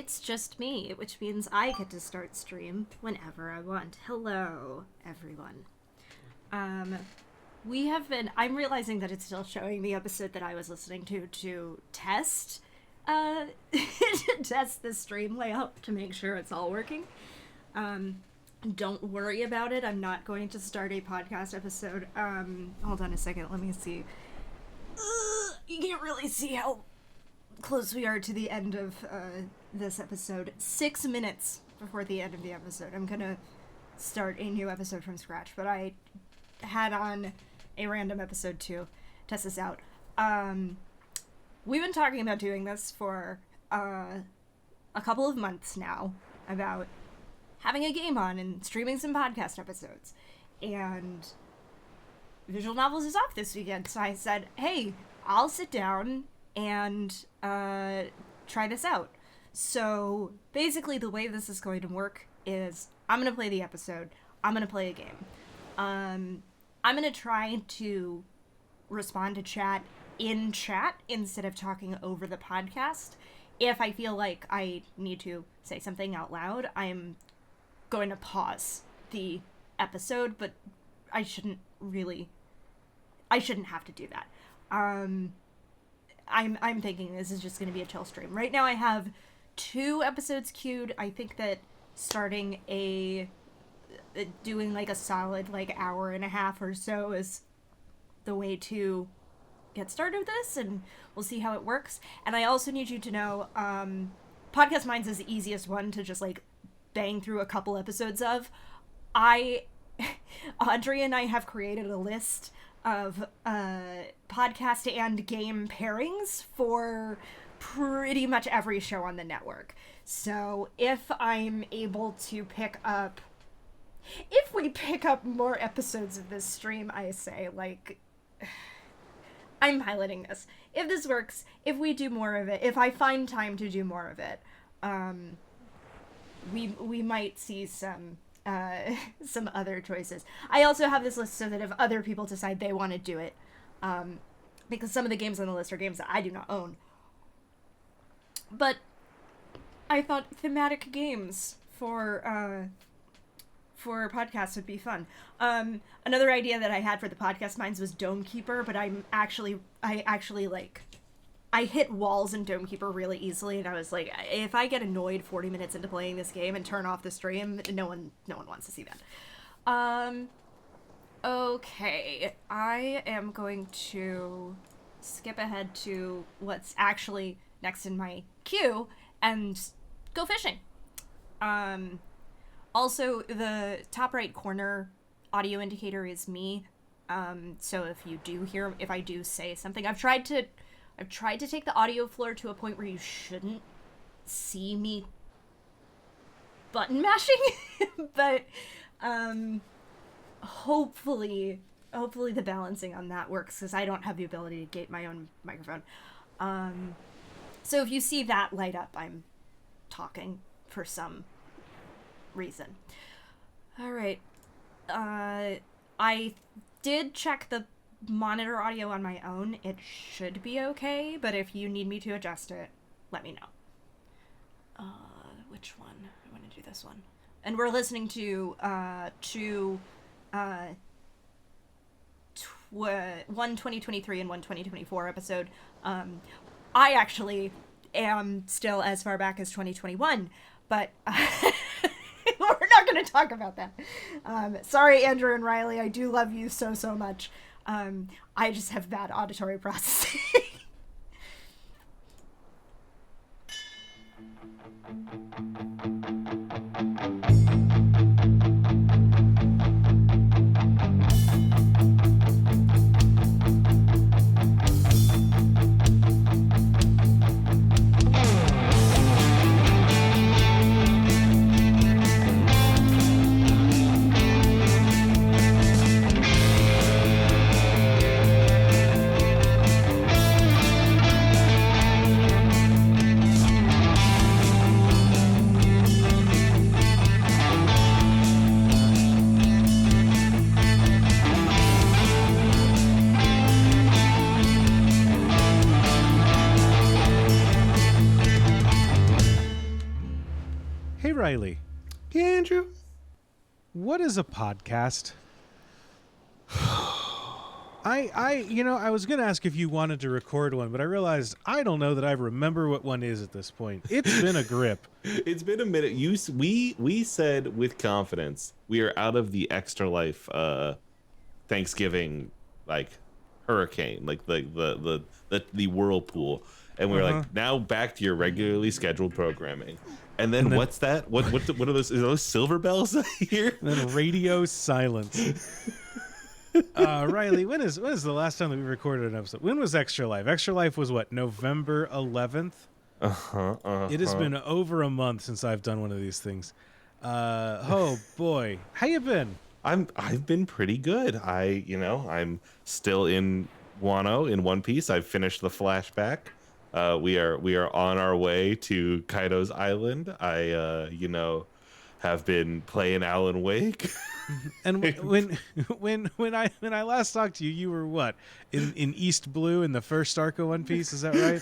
it's just me, which means I get to start stream whenever I want. Hello, everyone. I'm realizing that it's still showing the episode that I was listening to test, test the stream layout to make sure it's all working. Don't worry about it. I'm not going to start a podcast episode. Hold on a second. Let me see. You can't really see how close we are to the end of this episode. 6 minutes before the end of the episode. I'm gonna start a new episode from scratch, but I had on a random episode to test this out. We've been talking about doing this for a couple of months now, about having a game on and streaming some podcast episodes. And Visual Novels is off this weekend, so I said, hey, I'll sit down and try this out. So basically the way this is going to work is I'm going to play the episode, I'm going to play a game. I'm going to try to respond to chat in chat instead of talking over the podcast. If I feel like I need to say something out loud, I'm going to pause the episode, but I shouldn't have to do that. I'm thinking this is just going to be a chill stream. Right now I have 2 episodes queued. I think that starting doing like a solid like hour and a half or so is the way to get started with this, and we'll see how it works. And I also need you to know, Podcast Minds is the easiest one to just like bang through a couple episodes of. Audrey and I have created a list of podcast and game pairings for pretty much every show on the network. So if I'm able to if we pick up more episodes of this stream, I say, like, I'm piloting this. If this works, if we do more of it, if I find time to do more of it, we might see some other choices. I also have this list so that if other people decide they want to do it, because some of the games on the list are games that I do not own. But I thought thematic games for podcasts would be fun. Another idea that I had for the Podcast Minds was Dome Keeper, but I hit walls in Dome Keeper really easily, and I was like, if I get annoyed 40 minutes into playing this game and turn off the stream, no one wants to see that. Okay, I am going to skip ahead to what's actually next in my queue and go fishing. Also, the top right corner audio indicator is me, so if I do say something, I've tried to take the audio floor to a point where you shouldn't see me button mashing, but hopefully the balancing on that works, because I don't have the ability to gate my own microphone. So if you see that light up, I'm talking for some reason. All right. I did check the monitor audio on my own. It should be okay, but if you need me to adjust it, let me know. Which one? I want to do this one. And we're listening to one 2023 and one 2024 episode. I actually am still as far back as 2021, but we're not going to talk about that. Sorry, Andrew and Riley, I do love you so much. I just have bad auditory processing. Riley. Yeah, Andrew. What is a podcast? I was going to ask if you wanted to record one, but I realized I don't know that I remember what one is at this point. It's been a grip. It's been a minute. We said with confidence we are out of the Extra Life Thanksgiving like hurricane, like the whirlpool, and we were like, now back to your regularly scheduled programming. And then what's that? What are those? Are those silver bells I hear? And then radio silence. Riley, when is the last time that we recorded an episode? When was Extra Life? Extra Life was what, November 11th? It has been over a month since I've done one of these things. Oh boy, how you been? I've been pretty good. I'm still in Wano in One Piece. I've finished the flashback. We are on our way to Kaido's island. I have been playing Alan Wake. And when I last talked to you, you were what, in East Blue in the first arc of One Piece? Is that right?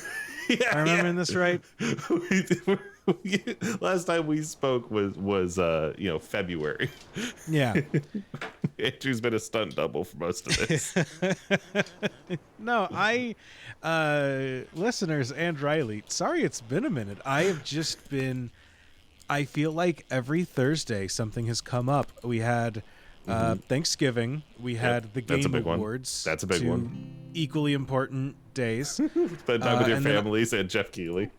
Yeah, I remember this right. Last time we spoke was February. Yeah. Andrew's been a stunt double for most of this. No, listeners and Riley, sorry it's been a minute. I feel like every Thursday something has come up. We had Thanksgiving. We had the Game Awards. That's a big one. Equally important days. Spend time with your families and Jeff Keighley.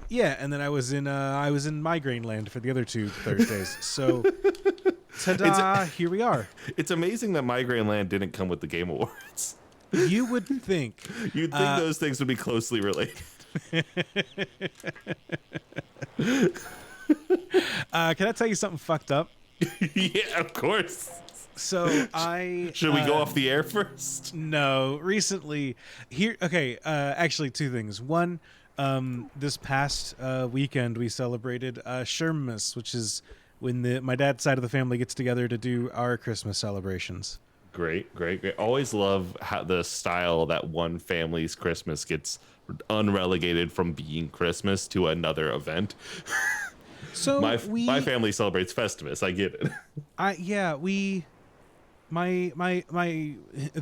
Yeah, and then I was in migraine land for the other 2 Thursdays. So, ta-da! Here we are. It's amazing that Migraine Land didn't come with the Game Awards. You would think. You'd think those things would be closely related. Can I tell you something fucked up? Yeah, of course. So should we go off the air first? No, recently here. Okay, actually 2 things. One, this past weekend we celebrated Shermas, which is when my dad's side of the family gets together to do our Christmas celebrations. Great. Always love how the style that one family's Christmas gets unrelegated from being Christmas to another event. So my family celebrates Festivus. I get it.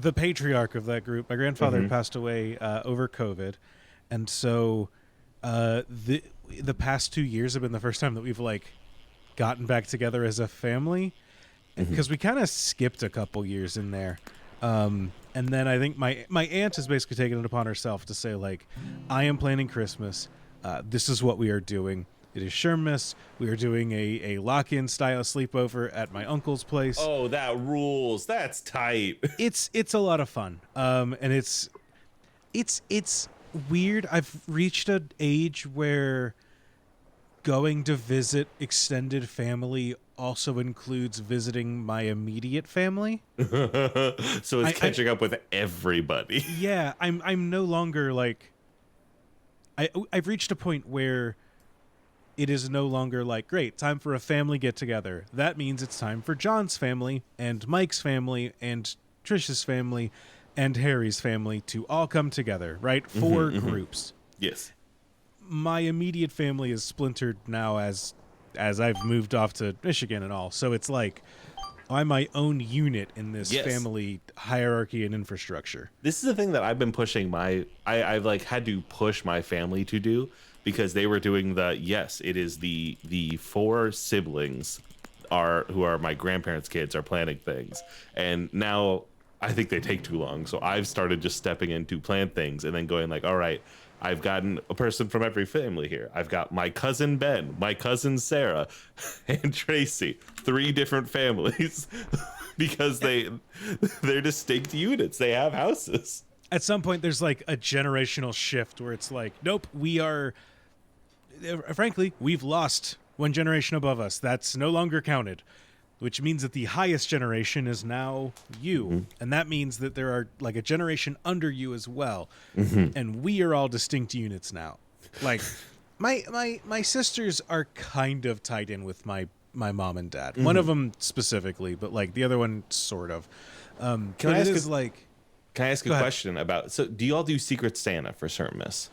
The patriarch of that group, my grandfather passed away over COVID, and so the past 2 years have been the first time that we've like gotten back together as a family, because we kind of skipped a couple years in there. And then I think my aunt has basically taken it upon herself to say, like, I am planning Christmas. This is what we are doing. It is Shermas. We are doing a lock-in style sleepover at my uncle's place. Oh, that rules. That's tight. It's a lot of fun. And it's weird. I've reached an age where going to visit extended family also includes visiting my immediate family. So it's catching up with everybody. Yeah, I'm no longer like I've reached a point where it is no longer like, great, time for a family get-together. That means it's time for John's family and Mike's family and Trish's family and Harry's family to all come together, right? 4 groups. Yes. My immediate family is splintered now as I've moved off to Michigan and all. So it's like I'm my own unit in this family hierarchy and infrastructure. This is the thing that I've been pushing I've like had to push my family to do, because they were doing it is the 4 siblings who are my grandparents' kids are planning things. And now I think they take too long. So I've started just stepping in to plan things and then going like, all right, I've gotten a person from every family here. I've got my cousin Ben, my cousin Sarah, and Tracy. 3 different families because they're distinct units. They have houses. At some point, there's like a generational shift where it's like, nope, frankly, we've lost one generation above us. That's no longer counted, which means that the highest generation is now you. And that means that there are like a generation under you as well. And we are all distinct units now. Like my sisters are kind of tied in with my mom and dad. One of them specifically, but like the other one sort of. Can I ask a question about, so do you all do Secret Santa for Shermas?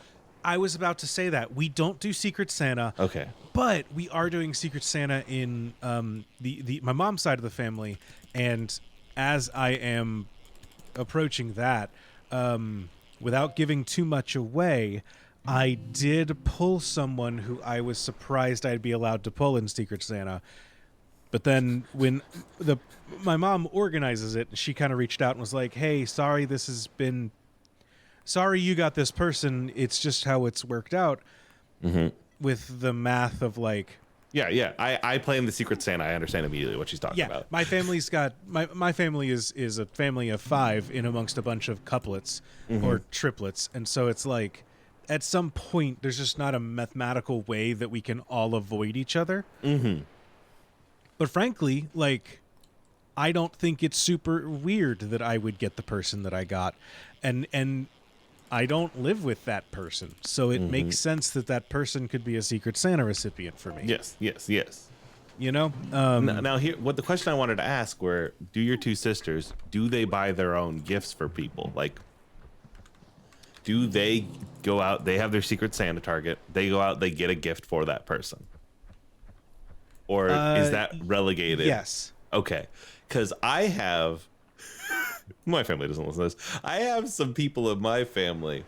I was about to say that. We don't do Secret Santa. Okay. But we are doing Secret Santa in my mom's side of the family, and as I am approaching that, without giving too much away, I did pull someone who I was surprised I'd be allowed to pull in Secret Santa. But then when my mom organizes it, she kind of reached out and was like, "Hey, sorry you got this person. It's just how it's worked out." Mm-hmm. With the math of like, yeah. I play in the Secret Santa. I understand immediately what she's talking about. My family's got my family is a family of 5 in amongst a bunch of couplets or triplets, and so it's like at some point there's just not a mathematical way that we can all avoid each other. Mm-hmm. But frankly, like, I don't think it's super weird that I would get the person that I got, and I don't live with that person, so it makes sense that person could be a Secret Santa recipient for me. Yes. You know. Now, here, what the question I wanted to ask were: do your 2 sisters, do they buy their own gifts for people? Like, do they go out? They have their Secret Santa target. They go out. They get a gift for that person, or is that relegated? Yes. Okay, because I have. My family doesn't listen to this. I have some people in my family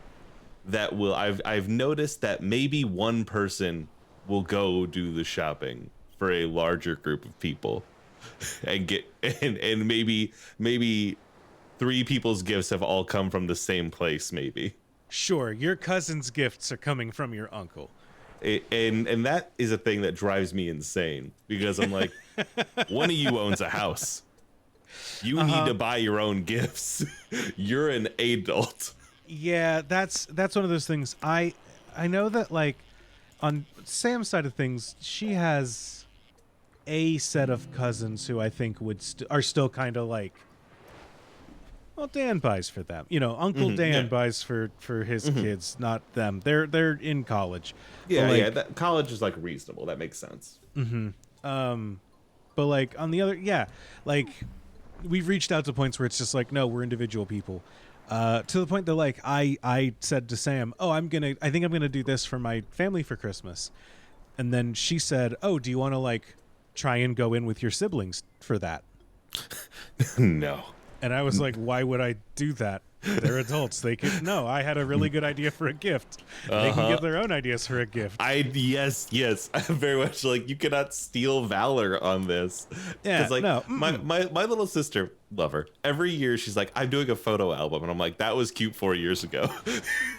that will. I've noticed that maybe one person will go do the shopping for a larger group of people, and get and maybe 3 people's gifts have all come from the same place. Maybe. Sure, your cousin's gifts are coming from your uncle. And that is a thing that drives me insane because I'm like, one of you owns a house. You need to buy your own gifts. You're an adult. Yeah, that's one of those things. I know that, like, on Sam's side of things, she has a set of cousins who I think are still kind of like, well, Dan buys for them. You know, Uncle Dan buys for his kids, not them. They're in college. Yeah, but, like, college is like reasonable. That makes sense. But like on the other, like, we've reached out to points where it's just like, no, we're individual people. To the point that, like, I said to Sam, "Oh, I think I'm gonna do this for my family for Christmas," and then she said, "Oh, do you want to, like, try and go in with your siblings for that?" No. And I was like, "Why would I do that? They're adults. They can." No, I had a really good idea for a gift. They can get their own ideas for a gift. Yes. I'm very much like, you cannot steal valor on this. Yeah, like, no. My little sister, love her. Every year she's like, "I'm doing a photo album," and I'm like, "That was cute 4 years ago."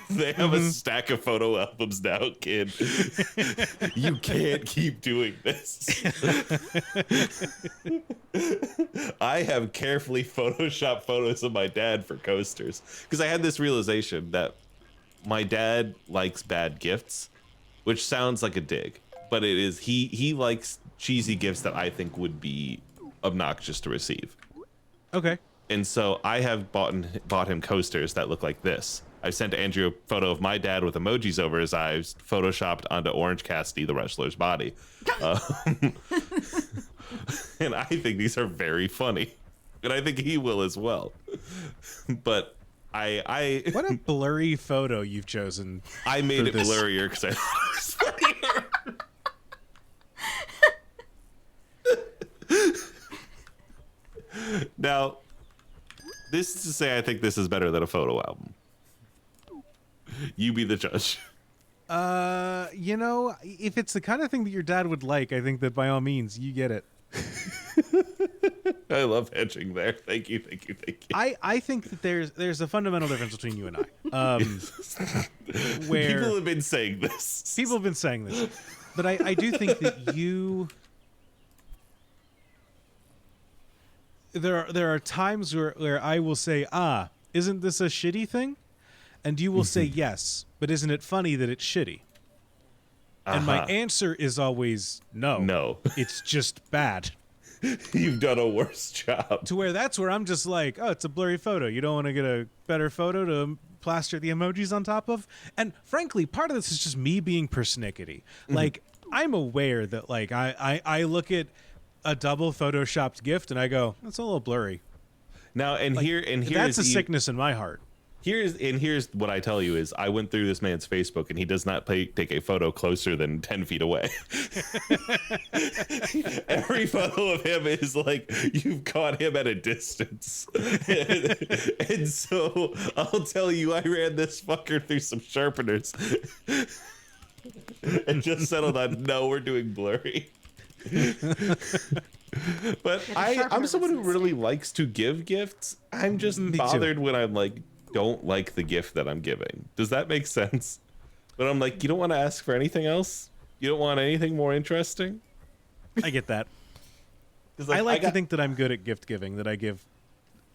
They have a stack of photo albums now, kid. You can't keep doing this. I have carefully photoshopped photos of my dad for coasters because I had this realization that my dad likes bad gifts, which sounds like a dig, but it is. He likes cheesy gifts that I think would be obnoxious to receive. Okay. And so I have bought him coasters that look like this. I sent Andrew a photo of my dad with emojis over his eyes, photoshopped onto Orange Cassidy, the wrestler's body. And I think these are very funny. And I think he will as well. But I what a blurry photo you've chosen. I made it blurrier because I thought it was funnier. Now, this is to say I think this is better than a photo album. You be the judge. You know, if it's the kind of thing that your dad would like, I think that by all means you get it. I love hedging there. Thank you. I think that there's a fundamental difference between you and I. Where people have been saying this. But I do think that you. There are times where I will say, isn't this a shitty thing? And you will say yes, but isn't it funny that it's shitty? And my answer is always no. No. It's just bad. You've done a worse job. To where that's where I'm just like, oh, it's a blurry photo. You don't want to get a better photo to plaster the emojis on top of? And frankly, part of this is just me being persnickety. Like, I'm aware that, like, I look at a double photoshopped gift and I go, that's a little blurry. Now, and Like, here that's a sickness in my heart. Here's what I tell you is I went through this man's Facebook and he does not take a photo closer than 10 feet away. Every photo of him is like you've caught him at a distance. And so I'll tell you, I ran this fucker through some sharpeners and just settled on no, we're doing blurry. But I'm someone who really likes to give gifts. I'm just bothered when I'm like, don't like the gift that I'm giving. Does that make sense? But I'm like, you don't want to ask for anything else? You don't want anything more interesting? I get that. Like, I like to think that I'm good at gift giving, that I give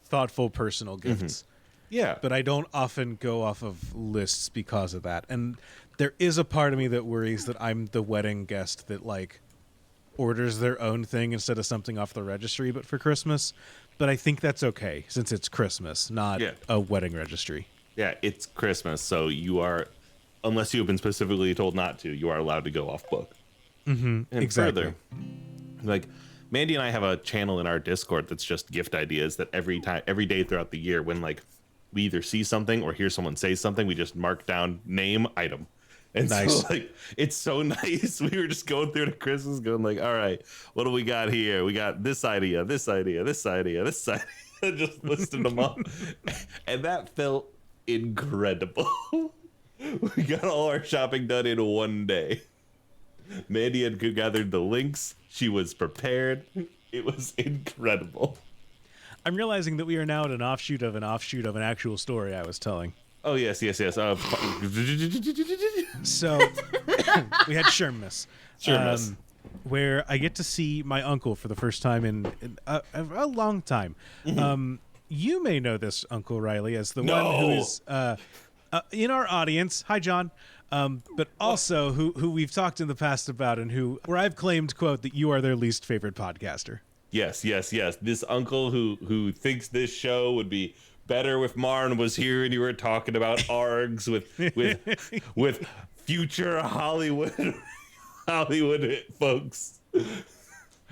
thoughtful, personal gifts. Yeah. But I don't often go off of lists because of that. And there is a part of me that worries that I'm the wedding guest that, like, orders their own thing instead of something off the registry, but for Christmas. But I think that's okay since it's Christmas, not a wedding registry. Yeah, it's Christmas, so you are, unless you have been specifically told not to, you are allowed to go off book. And exactly. Further, like Mandy and I have a channel in our Discord that's just gift ideas that every day throughout the year, when like we either see something or hear someone say something, we just mark down name item. And nice. So, like, it's so nice. We were just going through the Christmas going like, all right, what do we got here? We got this idea, this idea, this idea, this idea. Just listing them up. And that felt incredible. We got all our shopping done in one day. Mandy had gathered the links. She was prepared. It was incredible. I'm realizing that we are now at an offshoot of an actual story I was telling. Oh, yes. So we had Shermas, where I get to see my uncle for the first time in a long time. You may know this Uncle Riley as the one who is in our audience. Hi, John. But also who we've talked in the past about and where I've claimed, quote, that you are their least favorite podcaster. Yes. This uncle who thinks this show would be better if Marn was here and you were talking about ARGs with future Hollywood folks.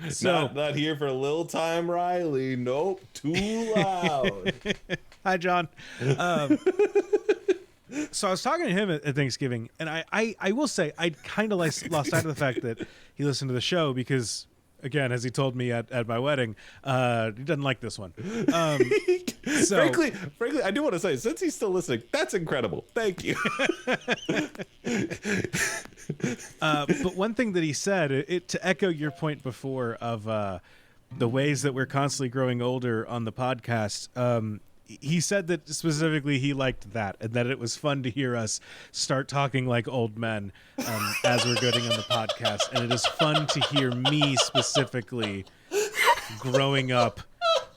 So not here for Lil Time Riley. Nope, too loud. Hi, John. So I was talking to him at Thanksgiving, and I will say I kind of lost sight of the fact that he listened to the show because, again, as he told me at my wedding, he doesn't like this one. So, frankly, I do want to say, since he's still listening, that's incredible. Thank you. But one thing that he said, to echo your point before of the ways that we're constantly growing older on the podcast, he said that specifically he liked that, and that it was fun to hear us start talking like old men as we're getting on the podcast. And it is fun to hear me specifically growing up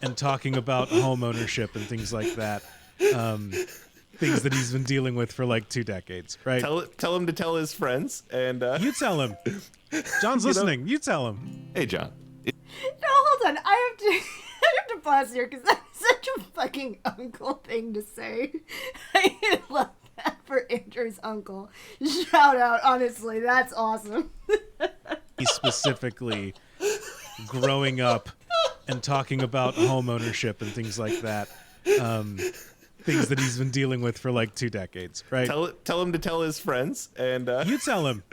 and talking about home ownership and things like that. Things that he's been dealing with for like 2 decades, right? Tell him to tell his friends. And you tell him. John's listening. You tell him. Hey, John. No, hold on. I have to pause here because that's such a fucking uncle thing to say. I love that for Andrew's uncle. Shout out, honestly, that's awesome. He's specifically growing up and talking about home ownership and things like that. Things that he's been dealing with for like 2 decades, right? Tell him to tell his friends. And you tell him.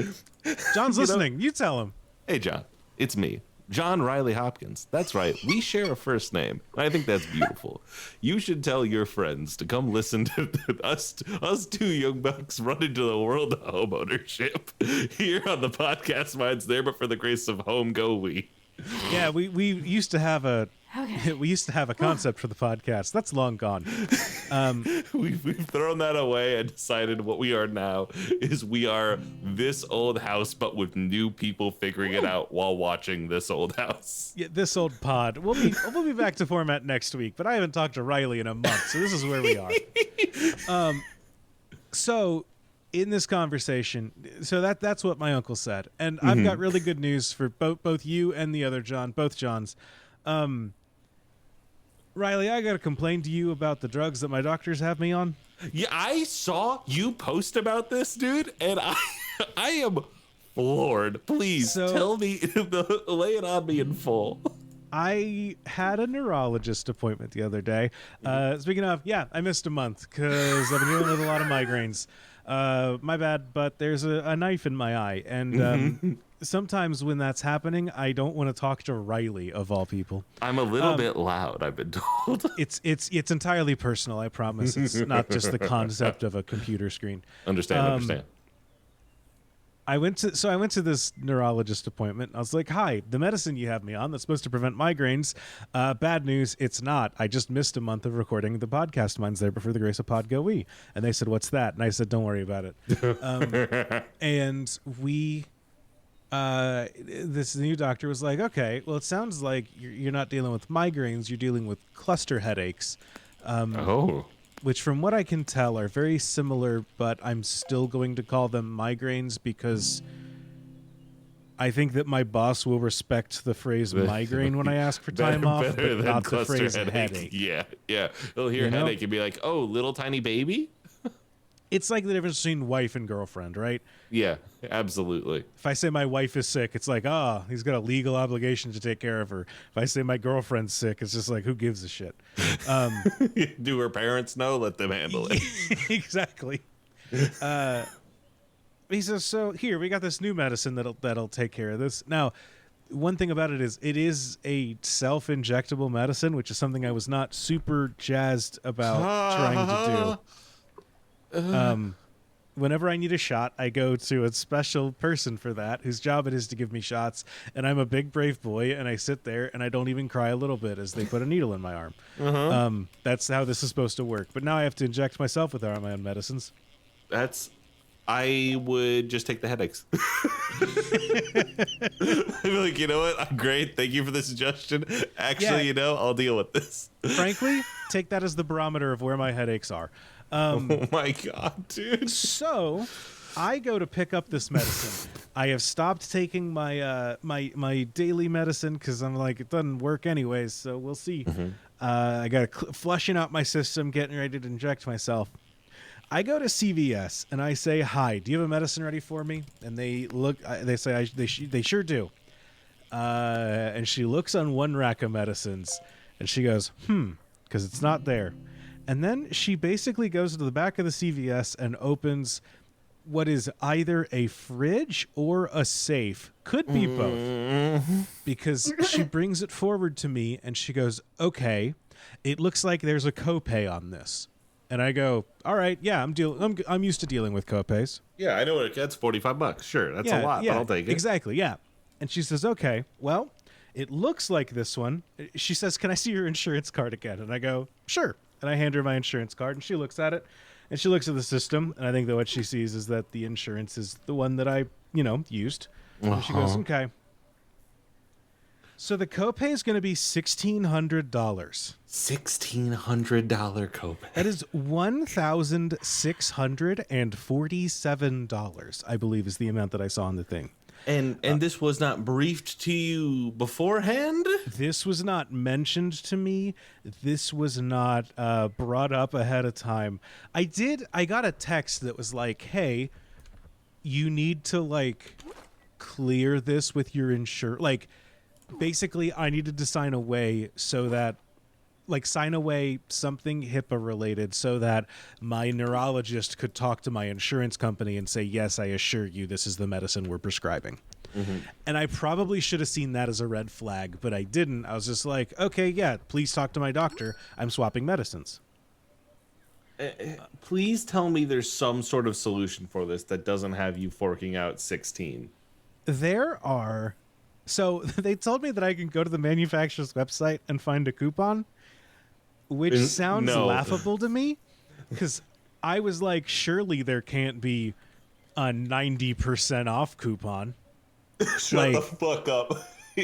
John's listening. You tell him. Hey, John, it's me. John Riley Hopkins. That's right. We share a first name. I think that's beautiful. You should tell your friends to come listen to us 2 young bucks run into the world of home ownership here on the podcast Mine's There, but for the grace of home go we. Yeah, we used to have a concept for the podcast. That's long gone. We've thrown that away and decided what we are now is we are this old house, but with new people figuring it out while watching this old house. Yeah, this old pod. We'll be back to format next week, but I haven't talked to Riley in a month, so this is where we are. So in this conversation, so that's what my uncle said, and I've got really good news for both you and the other John, both Johns. Riley, I gotta complain to you about the drugs that my doctors have me on. Yeah, I saw you post about this, dude, and I am floored. Please tell me, lay it on me in full. I had a neurologist appointment the other day. Speaking of, I missed a month because I've been dealing with a lot of migraines. My bad, but there's a knife in my eye. And sometimes when that's happening, I don't want to talk to Riley, of all people. I'm a little bit loud, I've been told. It's entirely personal, I promise. It's not just the concept of a computer screen. Understand. I went to this neurologist appointment. I was like, "Hi, the medicine you have me on that's supposed to prevent migraines. Bad news, it's not. I just missed a month of recording the podcast. Mine's there before the grace of Pod Go We." And they said, "What's that?" And I said, "Don't worry about it." And this new doctor was like, "Okay, well, it sounds like you're not dealing with migraines. You're dealing with cluster headaches." Which, from what I can tell, are very similar, but I'm still going to call them migraines because I think that my boss will respect the phrase migraine when I ask for time off, but not the phrase headache. Yeah. He'll hear headache and be like, "Oh, little tiny baby?" It's like the difference between wife and girlfriend, right? Yeah, absolutely. If I say my wife is sick, it's like, he's got a legal obligation to take care of her. If I say my girlfriend's sick, it's just like, who gives a shit? Do her parents know? Let them handle it. Exactly. He says, "So here, we got this new medicine that'll take care of this." Now, one thing about it is a self-injectable medicine, which is something I was not super jazzed about trying to do. Whenever I need a shot, I go to a special person for that, whose job it is to give me shots. And I'm a big, brave boy, and I sit there, and I don't even cry a little bit as they put a needle in my arm. That's how this is supposed to work. But now I have to inject myself with my own medicines. I would just take the headaches. I'd be like, you know what? I'm great. Thank you for the suggestion. Actually, I'll deal with this. Frankly, take that as the barometer of where my headaches are. Oh my God, dude. So I go to pick up this medicine. I have stopped taking my my daily medicine because I'm like, it doesn't work anyways, so we'll see. I got flushing out my system, getting ready to inject myself. I go to CVS and I say, "Hi, do you have a medicine ready for me?" And they look. They say they sure do. And she looks on one rack of medicines, and she goes, because it's not there. And then she basically goes to the back of the CVS and opens what is either a fridge or a safe. Could be both. Because she brings it forward to me and she goes, "Okay, it looks like there's a copay on this." And I go, "All right, yeah, I'm used to dealing with copays." Yeah, I know what that's $45. Sure, that's a lot, but I'll take it. Exactly, yeah. And she says, "Okay, well, it looks like this one." She says, "Can I see your insurance card again?" And I go, "Sure." And I hand her my insurance card, and she looks at it, and she looks at the system, and I think that what she sees is that the insurance is the one that I, used. And she goes, "Okay." So the copay is going to be $1,600. $1,600 copay. That is $1,647, I believe, is the amount that I saw on the thing. And this was not briefed to you beforehand? This was not mentioned to me. This was not brought up ahead of time. I got a text that was like, "Hey, you need to clear this with your insurance." Basically, I needed to sign away so that sign away something HIPAA related so that my neurologist could talk to my insurance company and say, "Yes, I assure you this is the medicine we're prescribing." And I probably should have seen that as a red flag, but I didn't. I was just like, "Okay, yeah, please talk to my doctor. I'm swapping medicines." Please tell me there's some sort of solution for this that doesn't have you forking out 16. There are. So they told me that I can go to the manufacturer's website and find a coupon, which sounds laughable to me, because I was like, surely there can't be a 90% off coupon. Shut the fuck up. Do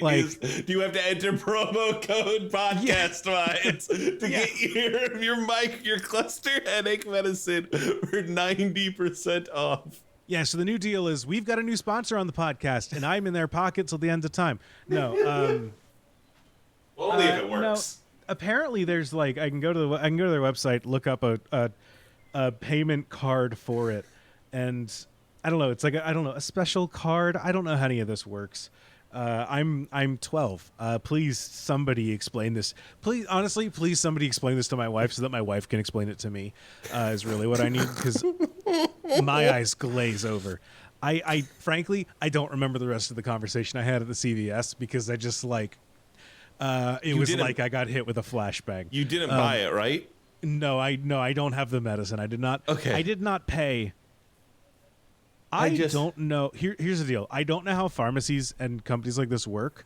you have to enter promo code podcast vibes to get your cluster headache medicine for 90% off? Yeah, so the new deal is we've got a new sponsor on the podcast, and I'm in their pocket till the end of time. No, only if it works. No, apparently, there's I can go to their website, look up a payment card for it, and I don't know. It's a special card. I don't know how any of this works, I'm 12. Please, somebody explain this. Please, honestly, please, somebody explain this to my wife so that my wife can explain it to me. Is really what I need, because my eyes glaze over. I frankly, I don't remember the rest of the conversation I had at the CVS, because I just like, it was like I got hit with a flashbang. You didn't buy it, right? No, I don't have the medicine. I did not. Okay. I did not pay. I don't know. Here's the deal. I don't know how pharmacies and companies like this work.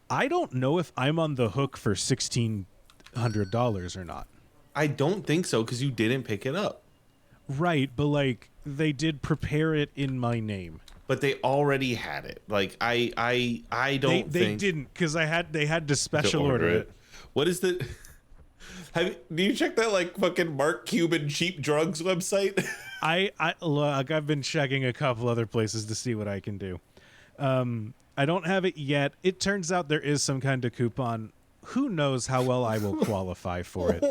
I don't know if I'm on the hook for $1,600 or not. I don't think so, because you didn't pick it up. Right, but like they did prepare it in my name. But they already had it. Like I don't think they didn't, because they had to special order it. What is the? Do you check that like fucking Mark Cuban cheap drugs website? Look, I've been checking a couple other places to see what I can do. I don't have it yet. It turns out there is some kind of coupon. Who knows how well I will qualify for it?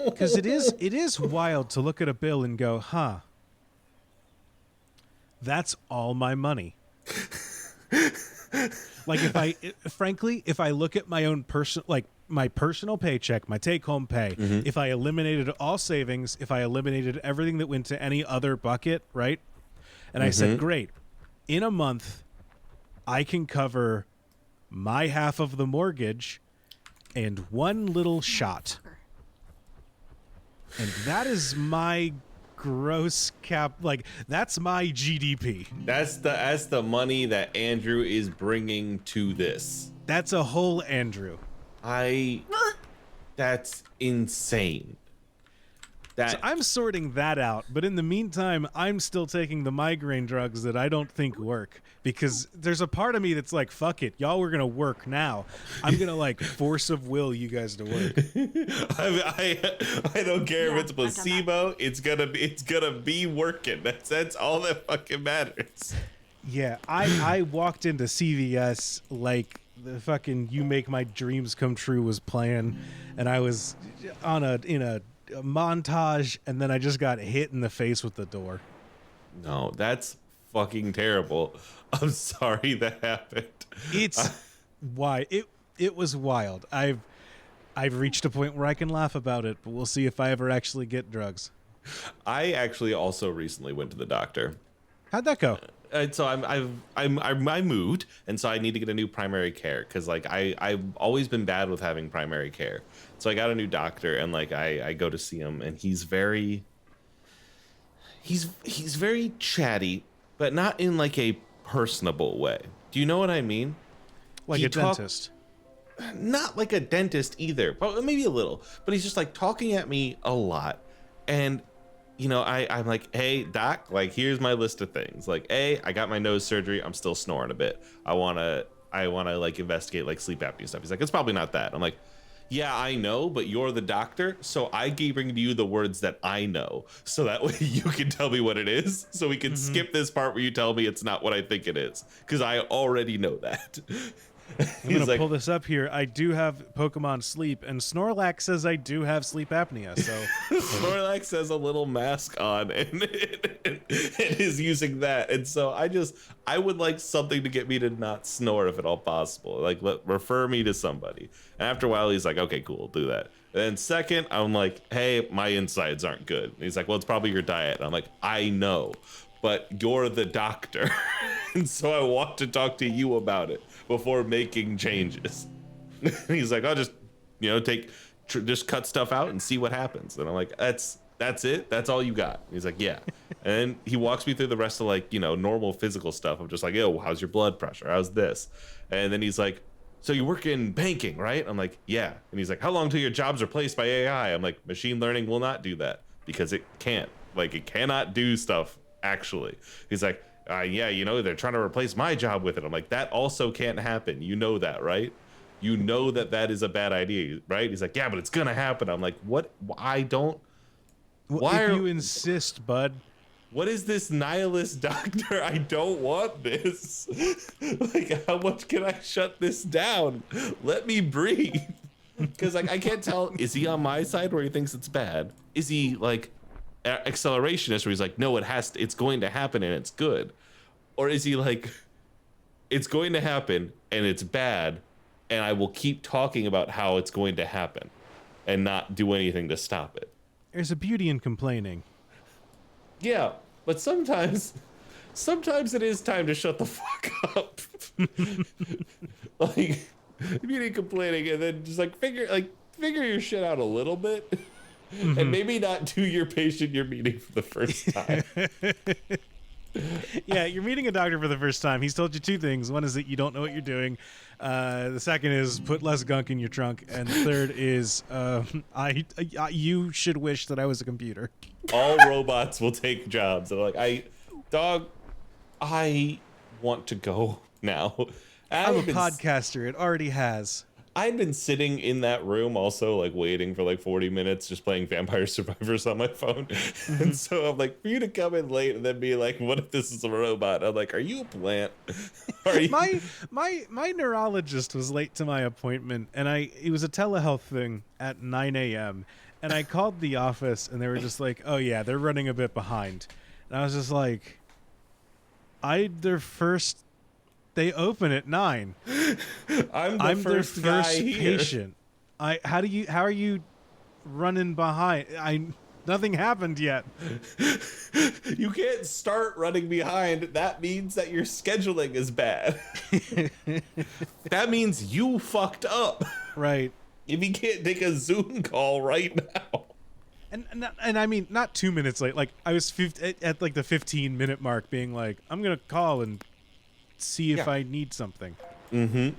Because it is wild to look at a bill and go, huh, that's all my money. Like if I look at my own my personal paycheck, my take-home pay, if I eliminated all savings, if I eliminated everything that went to any other bucket, right? And I said, great, in a month, I can cover my half of the mortgage and one little shot. And that is my gross cap, like that's my GDP. That's the money that Andrew is bringing to this. That's a whole Andrew. That's insane. So I'm sorting that out, but in the meantime, I'm still taking the migraine drugs that I don't think work, because there's a part of me that's like, fuck it, y'all, we're gonna work now. I'm gonna like force of will you guys to work. I don't care if it's placebo. It's gonna be working. That's all that fucking matters. Yeah, I walked into CVS like the fucking "You Make My Dreams Come True" was playing, and I was in a montage, and then I just got hit in the face with the door. No, that's fucking terrible. I'm sorry that happened. It's why it was wild. I've reached a point where I can laugh about it, but we'll see if I ever actually get drugs. I actually also recently went to the doctor. How'd that go? So I moved, and so I need to get a new primary care, because like I've always been bad with having primary care. So I got a new doctor, and like I go to see him, and he's very chatty, but not in like a personable way. Do you know what I mean? Like a dentist. Not like a dentist either, but maybe a little. But he's just like talking at me a lot, and you know, I'm like, hey doc, like here's my list of things. Like, I got my nose surgery. I'm still snoring a bit. I wanna like investigate like sleep apnea stuff. He's like, it's probably not that. I'm like, yeah, I know, but you're the doctor, so I bring to you the words that I know, so that way you can tell me what it is, so we can skip this part where you tell me it's not what I think it is, because I already know that. I'm going to pull this up here. I do have Pokemon Sleep, and Snorlax says I do have sleep apnea, so... Snorlax has a little mask on and is using that, and so I would like something to get me to not snore if at all possible. Like, refer me to somebody. And after a while, he's like, okay, cool, do that. And then second, I'm like, hey, my insides aren't good. And he's like, well, it's probably your diet. And I'm like, I know, but you're the doctor. And so I want to talk to you about it before making changes. And he's like, I'll just, just cut stuff out and see what happens. And I'm like, that's it? That's all you got? And he's like, yeah. And he walks me through the rest of like, normal physical stuff. I'm just like, yo, how's your blood pressure? How's this? And then he's like, so you work in banking, right? I'm like, yeah. And he's like, how long till your job's replaced by AI? I'm like, machine learning will not do that, because it can't. Like, it cannot do stuff, actually. He's like, yeah, they're trying to replace my job with it. I'm like, that also can't happen. You know that, right? You know that is a bad idea, right? He's like, yeah, but it's gonna happen. I'm like, what? I don't. Why if you insist, bud? What is this nihilist doctor? I don't want this. Like, how much can I shut this down? Let me breathe. Because like, I can't tell. Is he on my side where he thinks it's bad? Is he like accelerationist where he's like, no, it's going to happen and it's good? Or is he like it's going to happen and it's bad, and I will keep talking about how it's going to happen and not do anything to stop it. There's a beauty in complaining. Yeah, but sometimes it is time to shut the fuck up. Like, beauty complaining, and then just figure your shit out a little bit, and maybe not do your patient you're meeting for the first time. Yeah, you're meeting a doctor for the first time. He's told you two things. One is that you don't know what you're doing. The second is put less gunk in your trunk. And the third is you should wish that I was a computer. All robots will take jobs. And I'm like, I want to go now. I'm a podcaster. It already has. I'd been sitting in that room also, like, waiting for like 40 minutes just playing Vampire Survivors on my phone. And so I'm like, for you to come in late and then be like, what if this is a robot? I'm like, are you a plant? Are you... My neurologist was late to my appointment, and it was a telehealth thing at 9 a.m. And I called the office, and they were just like, oh yeah, they're running a bit behind. And I was just like, they open at 9. I'm their first guy here. patient. How are you running behind? Nothing happened yet. You can't start running behind. That means that your scheduling is bad. That means you fucked up. Right. If you can't take a Zoom call right now. And I mean, not 2 minutes late. Like, I was at like the 15-minute mark being like, I'm going to call and see if I need something. Mm-hmm.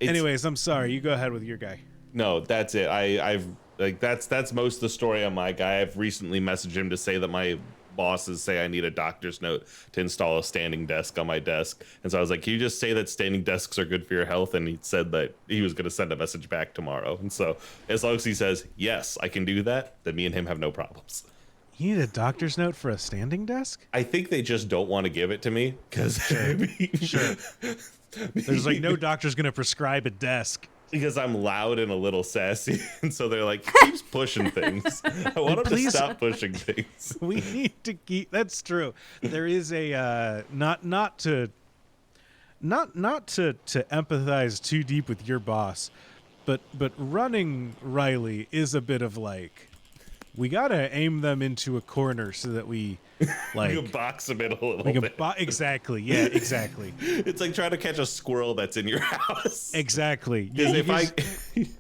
Anyways, I'm sorry. You go ahead with your guy. No, that's it. I've like that's most of the story on my guy. I've recently messaged him to say that my bosses say I need a doctor's note to install a standing desk on my desk. And so I was like, can you just say that standing desks are good for your health? And he said that he was going to send a message back tomorrow. And so as long as he says, yes, I can do that, then me and him have no problems. You need a doctor's note for a standing desk? I think they just don't want to give it to me because Sure. There's like no doctor's going to prescribe a desk. Because I'm loud and a little sassy, and so they're like, keeps pushing things. I want him to stop pushing things. We need to keep. That's true. There is a not to empathize too deep with your boss, but running Riley is a bit of like, we gotta aim them into a corner so that we like you can box them in a little bit. Exactly. Yeah. Exactly. It's like trying to catch a squirrel that's in your house. Exactly. Because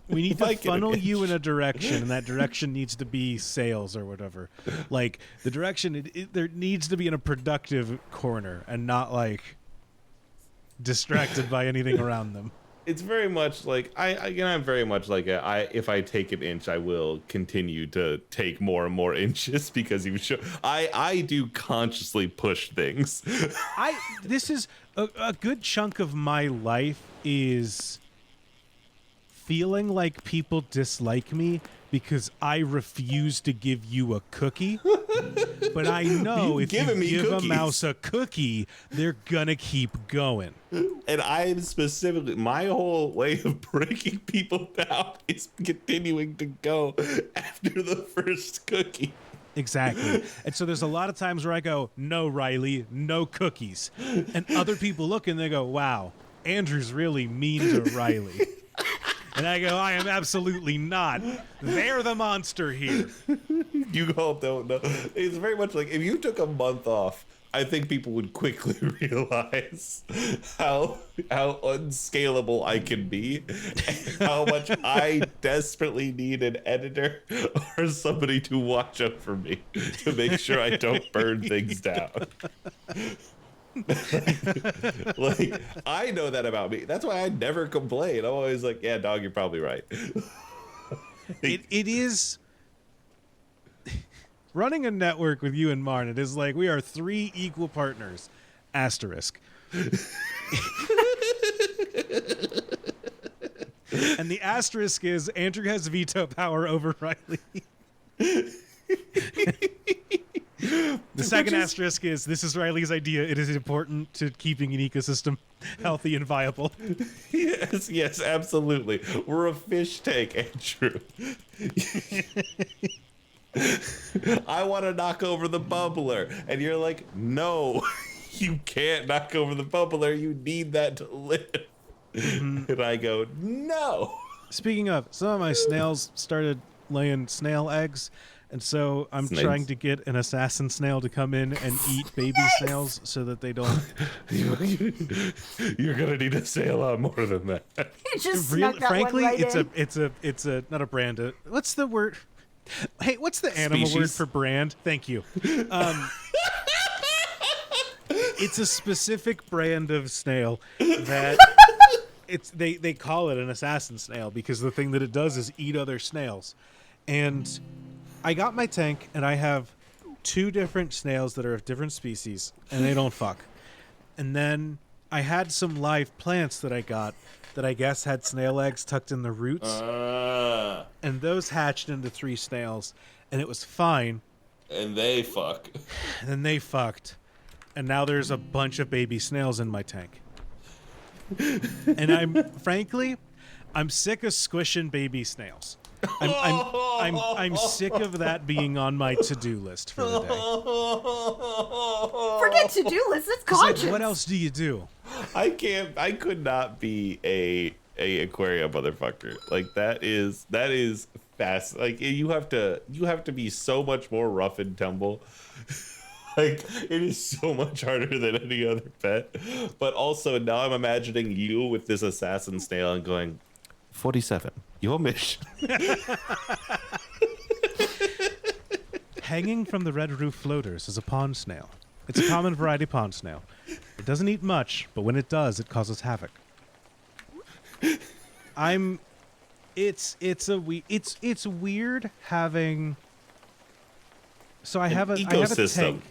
we need to funnel you in a direction, and that direction needs to be sales or whatever. Like the direction, there needs to be in a productive corner, and not like distracted by anything around them. It's very much like I'm very much like if I take an inch, I will continue to take more and more inches because I do consciously push things. This is a good chunk of my life is feeling like people dislike me because I refuse to give you a cookie. But I know if you give a mouse a cookie, they're gonna keep going. And I'm specifically, my whole way of breaking people down is continuing to go after the first cookie. Exactly. And so there's a lot of times where I go, no, Riley, no cookies. And other people look and they go, wow, Andrew's really mean to Riley. And I go, I am absolutely not. They're the monster here. You all don't know. It's very much like if you took a month off, I think people would quickly realize how unscalable I can be, and how much I desperately need an editor or somebody to watch out for me to make sure I don't burn things down. Like, I know that about me. That's why I never complain. I'm always like, yeah, dog, you're probably right. It is running a network with you and Marn. It is like we are 3 equal partners. Asterisk. And the asterisk is Andrew has veto power over Riley. The second asterisk is this is Riley's idea. It is important to keeping an ecosystem healthy and viable. Yes, absolutely. We're a fish tank, Andrew. I want to knock over the bubbler. And you're like, no, you can't knock over the bubbler. You need that to live. And I go, no. Speaking of, some of my snails started laying snail eggs, and so I'm Snakes. trying to get an assassin snail to come in and eat baby snails so that they don't. You're gonna need to say a lot more than that. You just snuck that Frankly, one right it's a not a brand. What's the word? Hey, what's the animal word Species? for brand? Thank you. It's a specific brand of snail that they call it an assassin snail because the thing that it does is eat other snails. And I got my tank and I have 2 different snails that are of different species and they don't fuck. And then I had some live plants that I got that I guess had snail eggs tucked in the roots. And those hatched into 3 snails and it was fine. And they fuck. And then they fucked. And now there's a bunch of baby snails in my tank. And I'm sick of squishing baby snails. I'm sick of that being on my to-do list for the day. Forget to-do list. It's conscious. What else do you do? I could not be a aquarium motherfucker. Like that is fast. Like you have to be so much more rough and tumble. Like it is so much harder than any other pet. But also now I'm imagining you with this assassin snail and going, 47, your mission. Hanging from the red roof floaters is a pond snail. It's a common variety pond snail. It doesn't eat much, but when it does, it causes havoc. It's weird having. So I have a tank.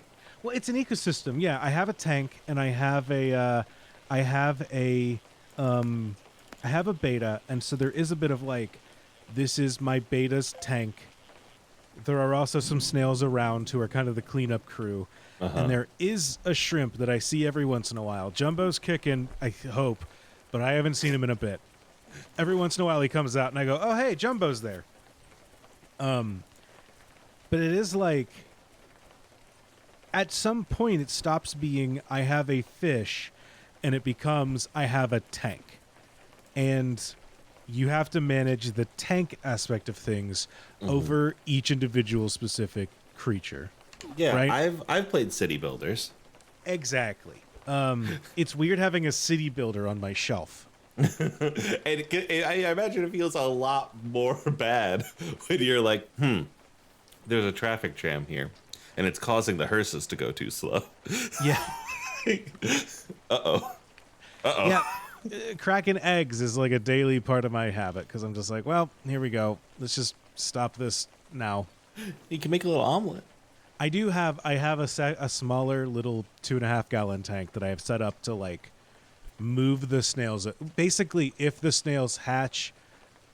Well, it's an ecosystem. Yeah, I have a tank and I have a beta, and so there is a bit of like, this is my beta's tank. There are also some snails around who are kind of the cleanup crew. And there is a shrimp that I see every once in a while. Jumbo's kicking, I hope, but I haven't seen him in a bit. Every once in a while he comes out and I go, oh, hey, Jumbo's there. But it is like, at some point it stops being I have a fish and it becomes I have a tank. And you have to manage the tank aspect of things over each individual specific creature. Yeah, right? I've played City Builders. Exactly. It's weird having a city builder on my shelf. And I imagine it feels a lot more bad when you're like, there's a traffic jam here, and it's causing the hearses to go too slow. Yeah. Uh-oh. Yeah. Cracking eggs is like a daily part of my habit because I'm just like, well, here we go. Let's just stop this now. You can make a little omelet. I have a smaller little 2.5 gallon tank that I have set up to like move the snails. Basically, if the snails hatch,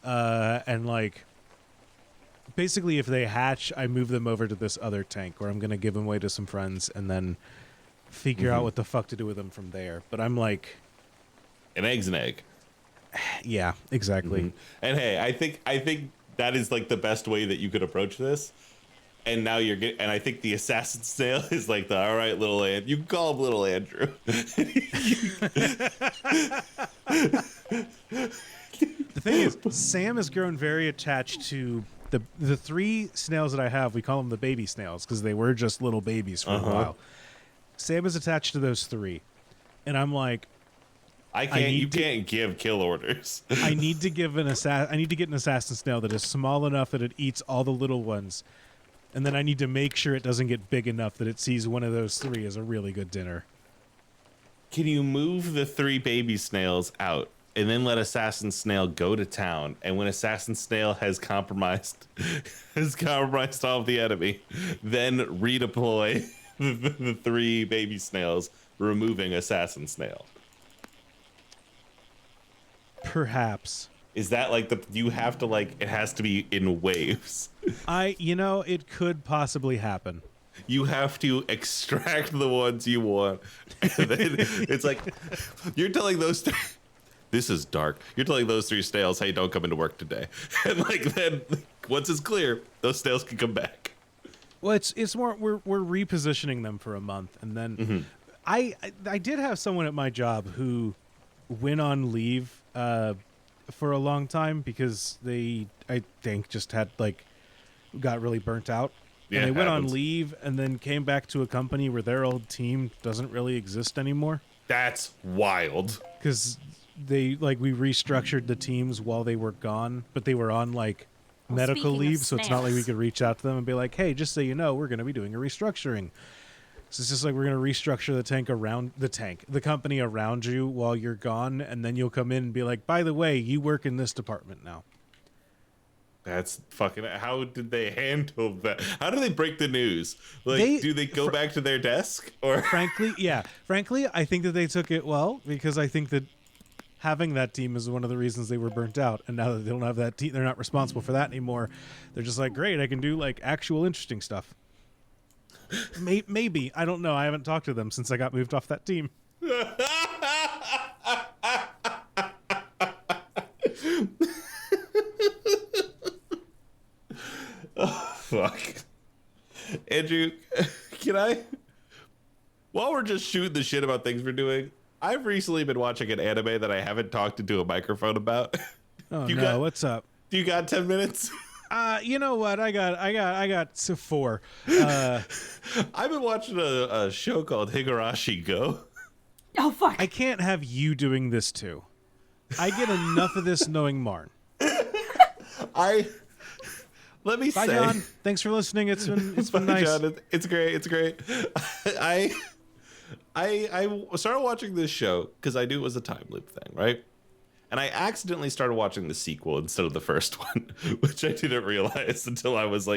and like, basically if they hatch, I move them over to this other tank where I'm going to give them away to some friends and then figure out what the fuck to do with them from there. But I'm like, an egg's an egg. Yeah, exactly. And hey, I think that is like the best way that you could approach this. And now you're getting, and I think the assassin snail is like the, all right, little you can call him little Andrew. The thing is, Sam has grown very attached to the 3 snails that I have. We call them the baby snails because they were just little babies for a while. Sam is attached to those 3, and I'm like, you can't give kill orders. I need to get an assassin snail that is small enough that it eats all the little ones, and then I need to make sure it doesn't get big enough that it sees one of those 3 as a really good dinner. Can you move the 3 baby snails out and then let assassin snail go to town? And when assassin snail has compromised all of the enemy, then redeploy the 3 baby snails, removing assassin snail. Perhaps. Is that like you have to like, it has to be in waves. It could possibly happen. You have to extract the ones you want. And then it's like, you're telling those 3, this is dark. You're telling those 3 snails, hey, don't come into work today. And like, then once it's clear, those snails can come back. Well, it's more, we're repositioning them for a month. And then I did have someone at my job who went on leave for a long time because they, I think, just had got really burnt out. Yeah, And they went on happens. leave and then came back to a company where their old team doesn't really exist anymore. That's wild. Because we restructured the teams while they were gone, but they were on medical speaking of leave, so it's not like we snaps. could reach out to them and be like, hey, just so you know, we're going to be doing a restructuring. So it's just like, we're going to restructure the company around you while you're gone, and then you'll come in and be like, by the way, you work in this department now. That's fucking. How did they handle that? How do they break the news? Do they go back to their desk or? Frankly, I think that they took it well, because I think that having that team is one of the reasons they were burnt out. And now that they don't have that team, they're not responsible for that anymore. They're just like, great, I can do actual interesting stuff. Maybe. I don't know. I haven't talked to them since I got moved off that team. Oh, fuck. Andrew, can I? While we're just shooting the shit about things we're doing, I've recently been watching an anime that I haven't talked into a microphone about. Oh, no. What's up? Do you got 10 minutes? You know what? I got 4. I've been watching a show called Higurashi Go. Oh, fuck. I can't have you doing this too. I get enough of this knowing Marn. Let me Bye, say, John. Thanks for listening. It's been Bye, nice. John. It's great. I started watching this show because I knew it was a time loop thing, right? And I accidentally started watching the sequel instead of the first one, which I didn't realize until I was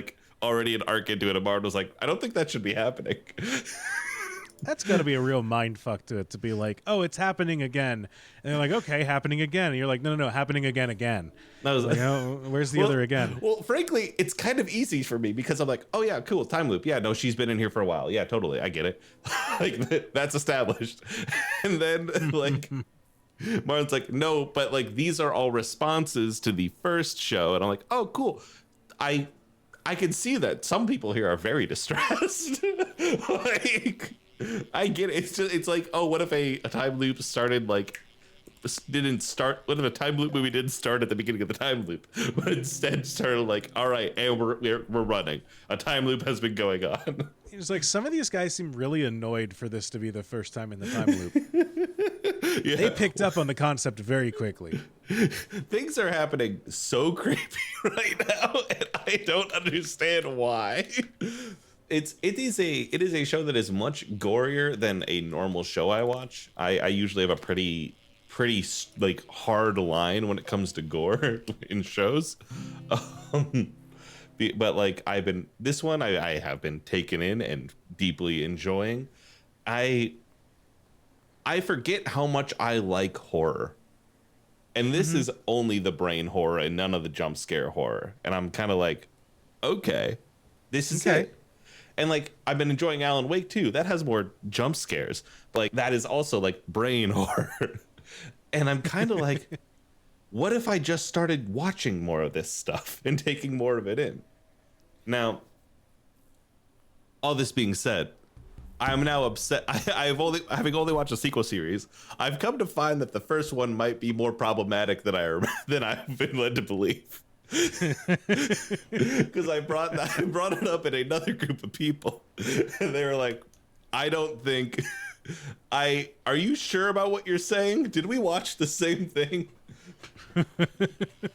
already an arc into it. And Martin was like, I don't think that should be happening. That's got to be a real mind fuck to it, to be like, oh, it's happening again. And they're like, okay, happening again. And you're like, no, happening again. And I was like, oh, where's the other again? Well, frankly, it's kind of easy for me because I'm like, oh yeah, cool, time loop. Yeah, no, she's been in here for a while. Yeah, totally, I get it. That's established. And then Martin's like, no, but these are all responses to the first show. And I'm like, oh, cool. I can see that some people here are very distressed. I get it. It's like, oh, what if a time loop started didn't start? What if a time loop movie didn't start at the beginning of the time loop, but instead started all right, and we're running. A time loop has been going on. It's like, some of these guys seem really annoyed for this to be the first time in the time loop. Yeah. They picked up on the concept very quickly. Things are happening so creepy right now, and I don't understand why. It is a show that is much gorier than a normal show I watch. I usually have a pretty hard line when it comes to gore in shows. But this one I have been taken in and deeply enjoying. I forget how much I like horror. And this is only the brain horror and none of the jump scare horror. And I'm kind of like, okay, this is it. And I've been enjoying Alan Wake too. That has more jump scares. That is also brain horror. And I'm kind of like, what if I just started watching more of this stuff and taking more of it in? Now, all this being said, I'm now upset. Having only watched a sequel series, I've come to find that the first one might be more problematic than I've been led to believe. Because I brought it up in another group of people, and they were like, "I don't think are you sure about what you're saying? Did we watch the same thing?" And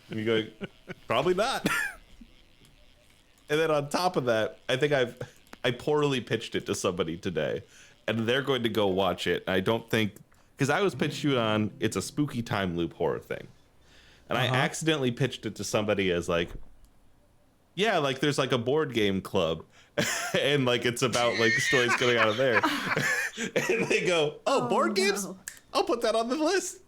you go, "Probably not." And then on top of that, I think I poorly pitched it to somebody today, and they're going to go watch it. I don't think, because I was pitched you on, it's a spooky time loop horror thing. And I accidentally pitched it to somebody as yeah, there's a board game club and it's about stories coming out of there. And they go, oh, board games? No. I'll put that on the list.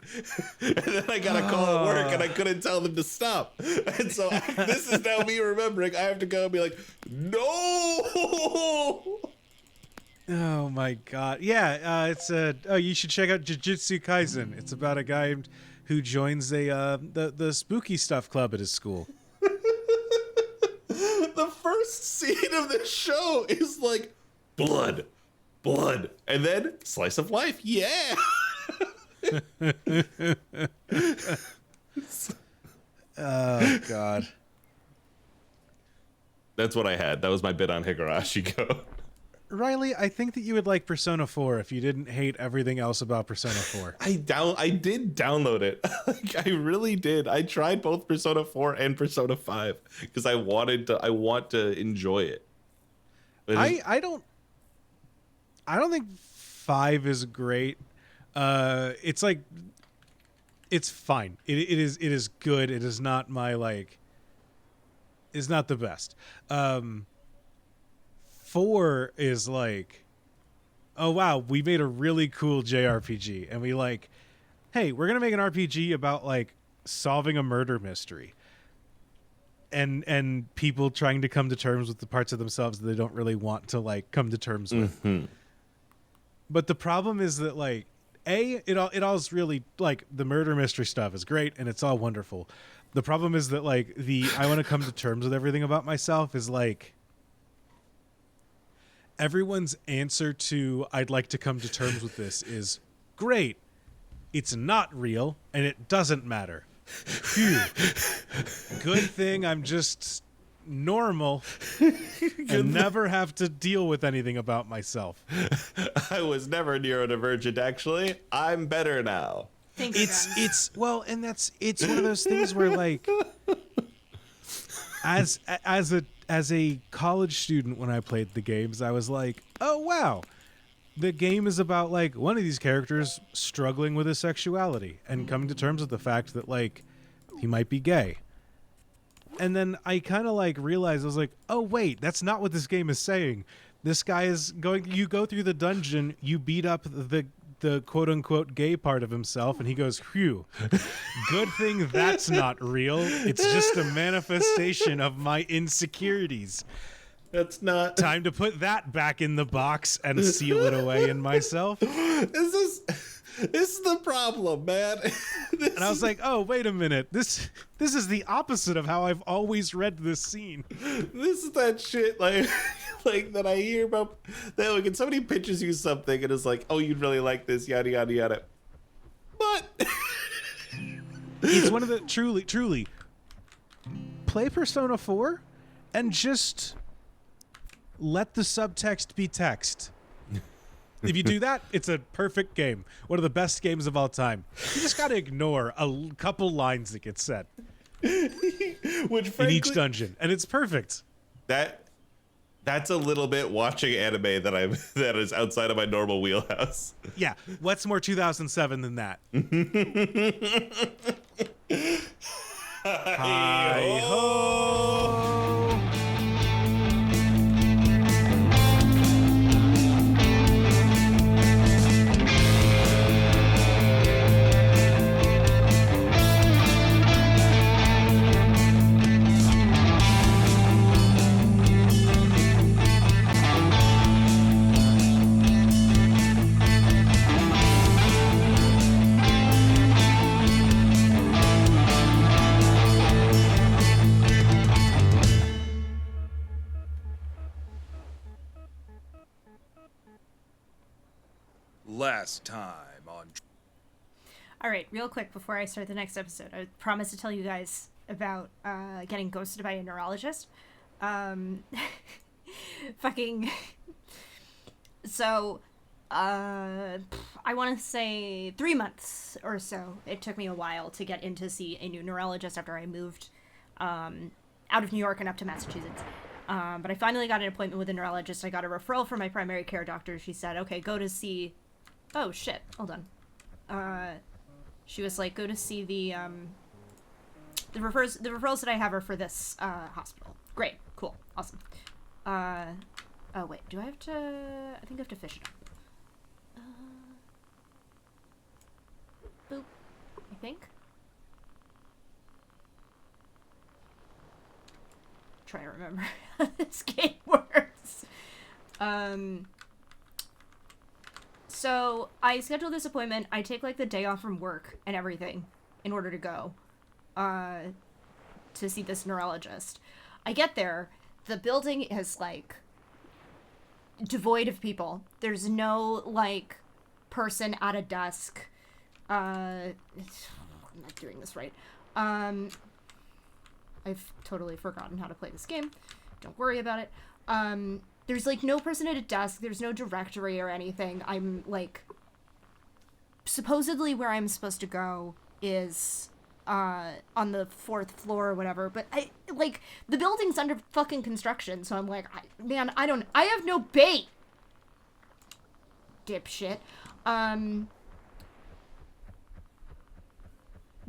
And then I got a call at work and I couldn't tell them to stop. And so this is now me remembering. I have to go and be like, no. Oh my god. Yeah, it's you should check out Jujutsu Kaisen. It's about a guy who joins the spooky stuff club at his school. The first scene of the show is blood, blood, and then slice of life. Yeah. Oh God. That's what I had. That was my bit on Higurashi Code. Riley, I think that you would like Persona 4 if you didn't hate everything else about Persona 4. I did download it. Like, I really did. I tried both Persona 4 and Persona 5 because I want to enjoy it. I don't think 5 is great. It's like, it's fine. It is good. It is not my like. It's not the best. 4 is like, oh wow, we made a really cool JRPG, and we like, hey, we're gonna make an RPG about like solving a murder mystery, and people trying to come to terms with the parts of themselves that they don't really want to like come to terms with. Mm-hmm. But the problem is that like, it all's really like the murder mystery stuff is great and it's all wonderful. The problem is that like I want to come to terms with everything about myself is like everyone's answer to I'd like to come to terms with this is great. It's not real and it doesn't matter. Phew. Good thing I'm just normal and never have to deal with anything about myself. I was never neurodivergent, actually. I'm better now. It's well, and it's one of those things where like as a college student when I played the games, I was like, oh wow, the game is about like one of these characters struggling with his sexuality and coming to terms with the fact that like he might be gay. And then I kind of like realized, I was like, oh wait, that's not what this game is saying. This guy is going, you go through the dungeon, you beat up the quote unquote gay part of himself, and he goes, phew, good thing that's not real. It's just a manifestation of my insecurities. That's not time to put that back in the box and seal it away in myself. This is the problem, man. And I was like, oh, wait a minute. This is the opposite of how I've always read this scene. This is that shit like that I hear about that like when somebody pitches you something and is like, oh, you'd really like this, yada yada yada. But it's one of the truly play Persona 4 and just let the subtext be text. If you do that, it's a perfect game. One of the best games of all time. You just got to ignore a couple lines that get said. Which frankly, in each dungeon, and it's perfect. That's a little bit watching anime that is outside of my normal wheelhouse. Yeah, what's more 2007 than that? Hi-ho! Last time on... All right, real quick before I start the next episode, I promised to tell you guys about getting ghosted by a neurologist. Fucking... So, I want to say 3 months or so. It took me a while to get in to see a new neurologist after I moved out of New York and up to Massachusetts. But I finally got an appointment with a neurologist. I got a referral from my primary care doctor. She said, okay, go to see... Oh, shit. Hold on. She was like, go to see the referrals that I have are for this hospital. Great. Cool. Awesome. Oh, wait. Do I have to... I think I have to fish it up. Boop. I think. Try to remember how this game works. So I scheduled this appointment. I take like the day off from work and everything in order to go to see this neurologist. I get there. The building is like devoid of people. There's no, like, person at a desk. I'm not doing this right. I've totally forgotten how to play this game. Don't worry about it. There's, like, no person at a desk. There's no directory or anything. I'm, like, supposedly where I'm supposed to go is on the 4th floor or whatever, but the building's under fucking construction, so I'm like, I have no bait, dipshit.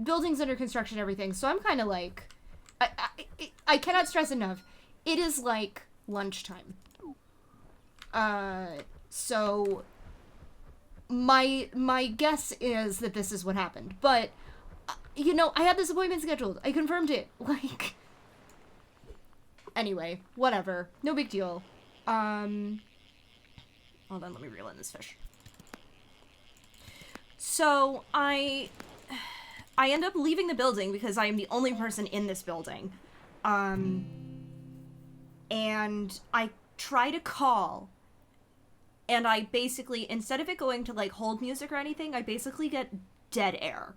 Building's under construction and everything, so I'm kind of like, I cannot stress enough, it is like lunchtime. So my guess is that this is what happened, but you know, I had this appointment scheduled. I confirmed it. Like, anyway, whatever. No big deal. Hold on, let me reel in this fish. So, I end up leaving the building because I am the only person in this building. And I try to call, and I basically, instead of it going to, like, hold music or anything, I basically get dead air.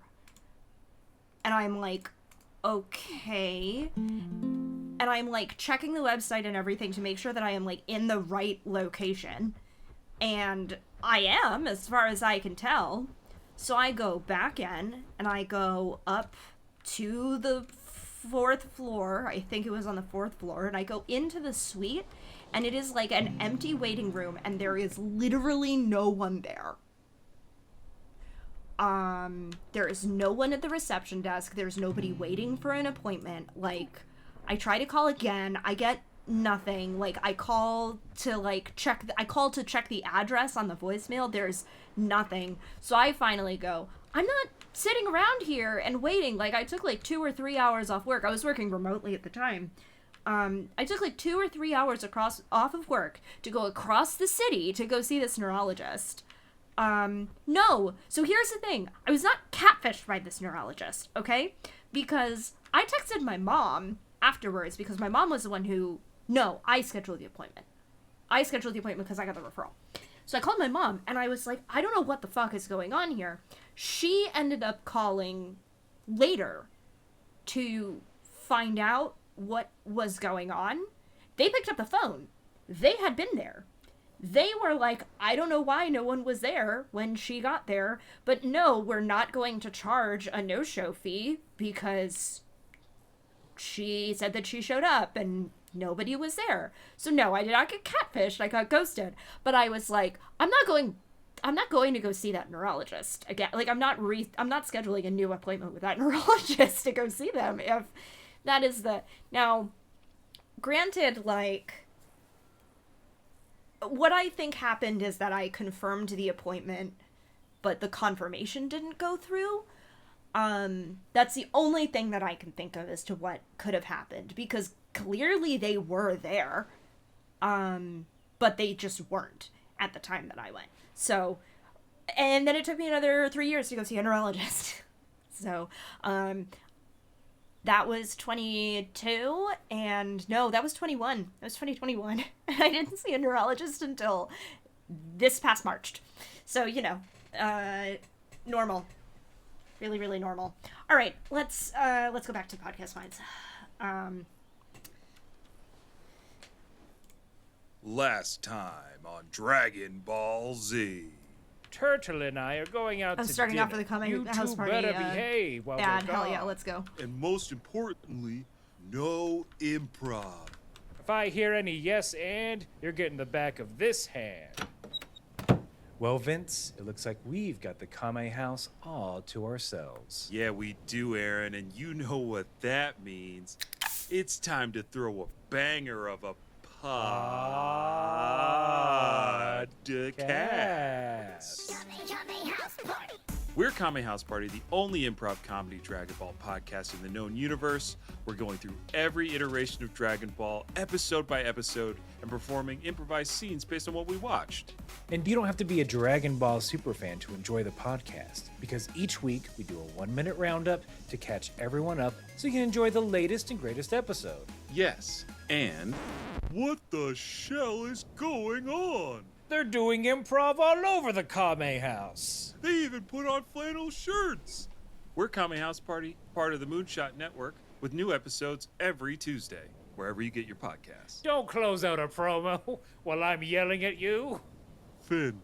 And I'm like, okay. And I'm, like, checking the website and everything to make sure that I am, like, in the right location. And I am, as far as I can tell. So I go back in, and I go up to the 4th floor. I think it was on the 4th floor. And I go into the suite, and it is, like, an empty waiting room, and there is literally no one there. There is no one at the reception desk. There's nobody waiting for an appointment. Like, I try to call again. I get nothing. Like, I call to, like, check the address on the voicemail. There's nothing. So I finally go, I'm not sitting around here and waiting. Like, I took, like, 2 or 3 hours off work. I was working remotely at the time. I took, like, 2 or 3 hours off of work to go across the city to go see this neurologist. No. So here's the thing. I was not catfished by this neurologist, okay? Because I texted my mom afterwards because my mom was the one who... No, I scheduled the appointment. I scheduled the appointment because I got the referral. So I called my mom, and I was like, I don't know what the fuck is going on here. She ended up calling later to find out what was going on. They picked up the phone. They had been there. They were like, I don't know why no one was there when she got there, but no, we're not going to charge a no-show fee because she said that she showed up and nobody was there. So no, I did not get catfished. I got ghosted. But I was like, I'm not going to go see that neurologist again. Like, I'm not scheduling a new appointment with that neurologist to go see them if that is the... Now, granted, like... What I think happened is that I confirmed the appointment, but the confirmation didn't go through. That's the only thing that I can think of as to what could have happened, because clearly they were there, but they just weren't at the time that I went. So, and then it took me another 3 years to go see a neurologist. So, that was 22, and no, that was 21. That was 2021. And I didn't see a neurologist until this past March. So, you know, normal. Really, really normal. All right, let's go back to podcast finds. Last time on Dragon Ball Z. Turtle and I are going out to starting dinner. off with a coming You house two party, better behave while Bad, we're hell gone. yeah, let's go. And most importantly, no improv. If I hear any yes and, you're getting the back of this hand. Well, Vince, it looks like we've got the Kame house all to ourselves. Yeah, we do, Aaron, and you know what that means. It's time to throw a banger of a podcast. We're Kame House Party, the only improv comedy Dragon Ball podcast in the known universe. We're going through every iteration of Dragon Ball, episode by episode, and performing improvised scenes based on what we watched. And you don't have to be a Dragon Ball superfan to enjoy the podcast, because each week we do a 1-minute roundup to catch everyone up so you can enjoy the latest and greatest episode. Yes, and what the shell is going on? They're doing improv all over the Kame House. They even put on flannel shirts. We're Kame House Party, part of the Moonshot Network, with new episodes every Tuesday, wherever you get your podcasts. Don't close out a promo while I'm yelling at you. Finn.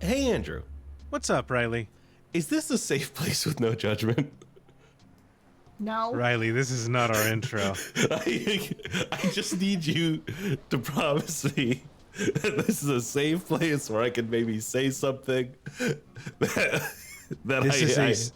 Hey, Andrew. What's up, Riley? Is this a safe place with no judgment? No. Riley, this is not our intro. I just need you to promise me that this is a safe place where I can maybe say something that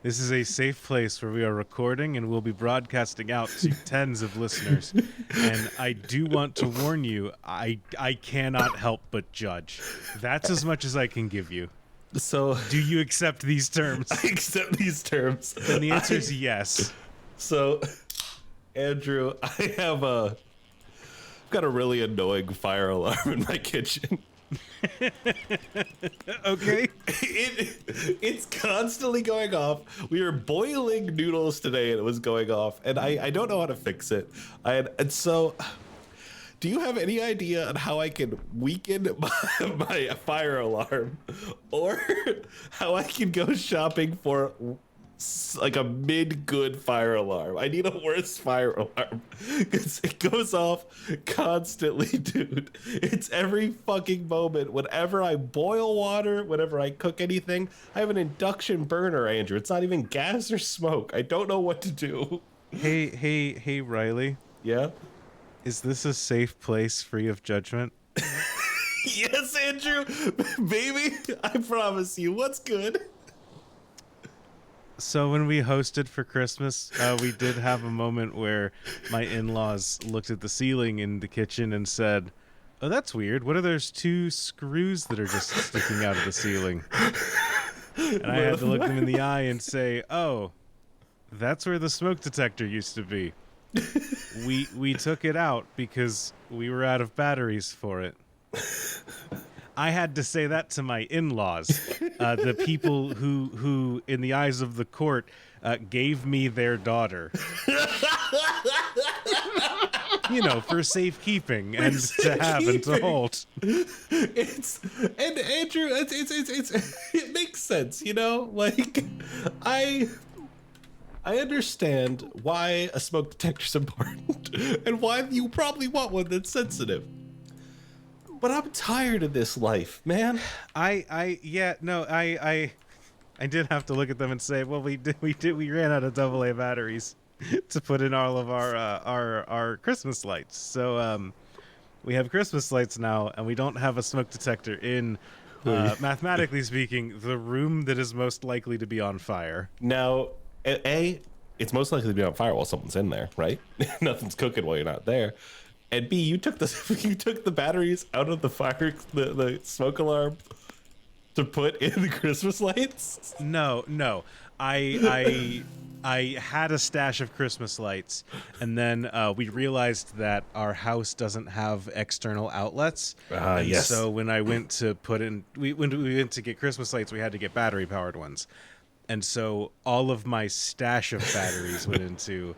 This is a safe place where we are recording and we'll be broadcasting out to tens of listeners. And I do want to warn you, I cannot help but judge. That's as much as I can give you. So, Do you accept these terms? I accept these terms. And the answer is yes. So, Andrew, I've got a really annoying fire alarm in my kitchen. Okay. It's constantly going off. We were boiling noodles today and it was going off, and I don't know how to fix it. And so, do you have any idea on how I can weaken my fire alarm, or how I can go shopping for like a mid-good fire alarm? I need a worse fire alarm because it goes off constantly, dude. It's every fucking moment. Whenever I boil water, whenever I cook anything, I have an induction burner, Andrew. It's not even gas or smoke. I don't know what to do. Hey, Riley. Yeah? Is this a safe place free of judgment? Yes, Andrew. Baby, I promise you. What's good? So when we hosted for Christmas, we did have a moment where my in-laws looked at the ceiling in the kitchen and said, "Oh, that's weird. What are those two screws that are just sticking out of the ceiling?" And I had to look them in the eye and say, "Oh, that's where the smoke detector used to be. We took it out because we were out of batteries for it." I had to say that to my in-laws, the people who, in the eyes of the court, gave me their daughter. You know, for safekeeping and to have and to hold. And Andrew, it makes sense, you know? Like, I understand why a smoke detector's important and why you probably want one that's sensitive. But I'm tired of this life, man. I did have to look at them and say, well, we ran out of AA batteries to put in all of our Christmas lights. So we have Christmas lights now, and we don't have a smoke detector in, mathematically speaking, the room that is most likely to be on fire. Now, it's most likely to be on fire while someone's in there, right? Nothing's cooking while you're not there. And B, you took the batteries out of the fire, the smoke alarm, to put in the Christmas lights? No. I had a stash of Christmas lights, and then we realized that our house doesn't have external outlets. Yes. So when I went to when we went to get Christmas lights, we had to get battery powered ones. And so all of my stash of batteries went into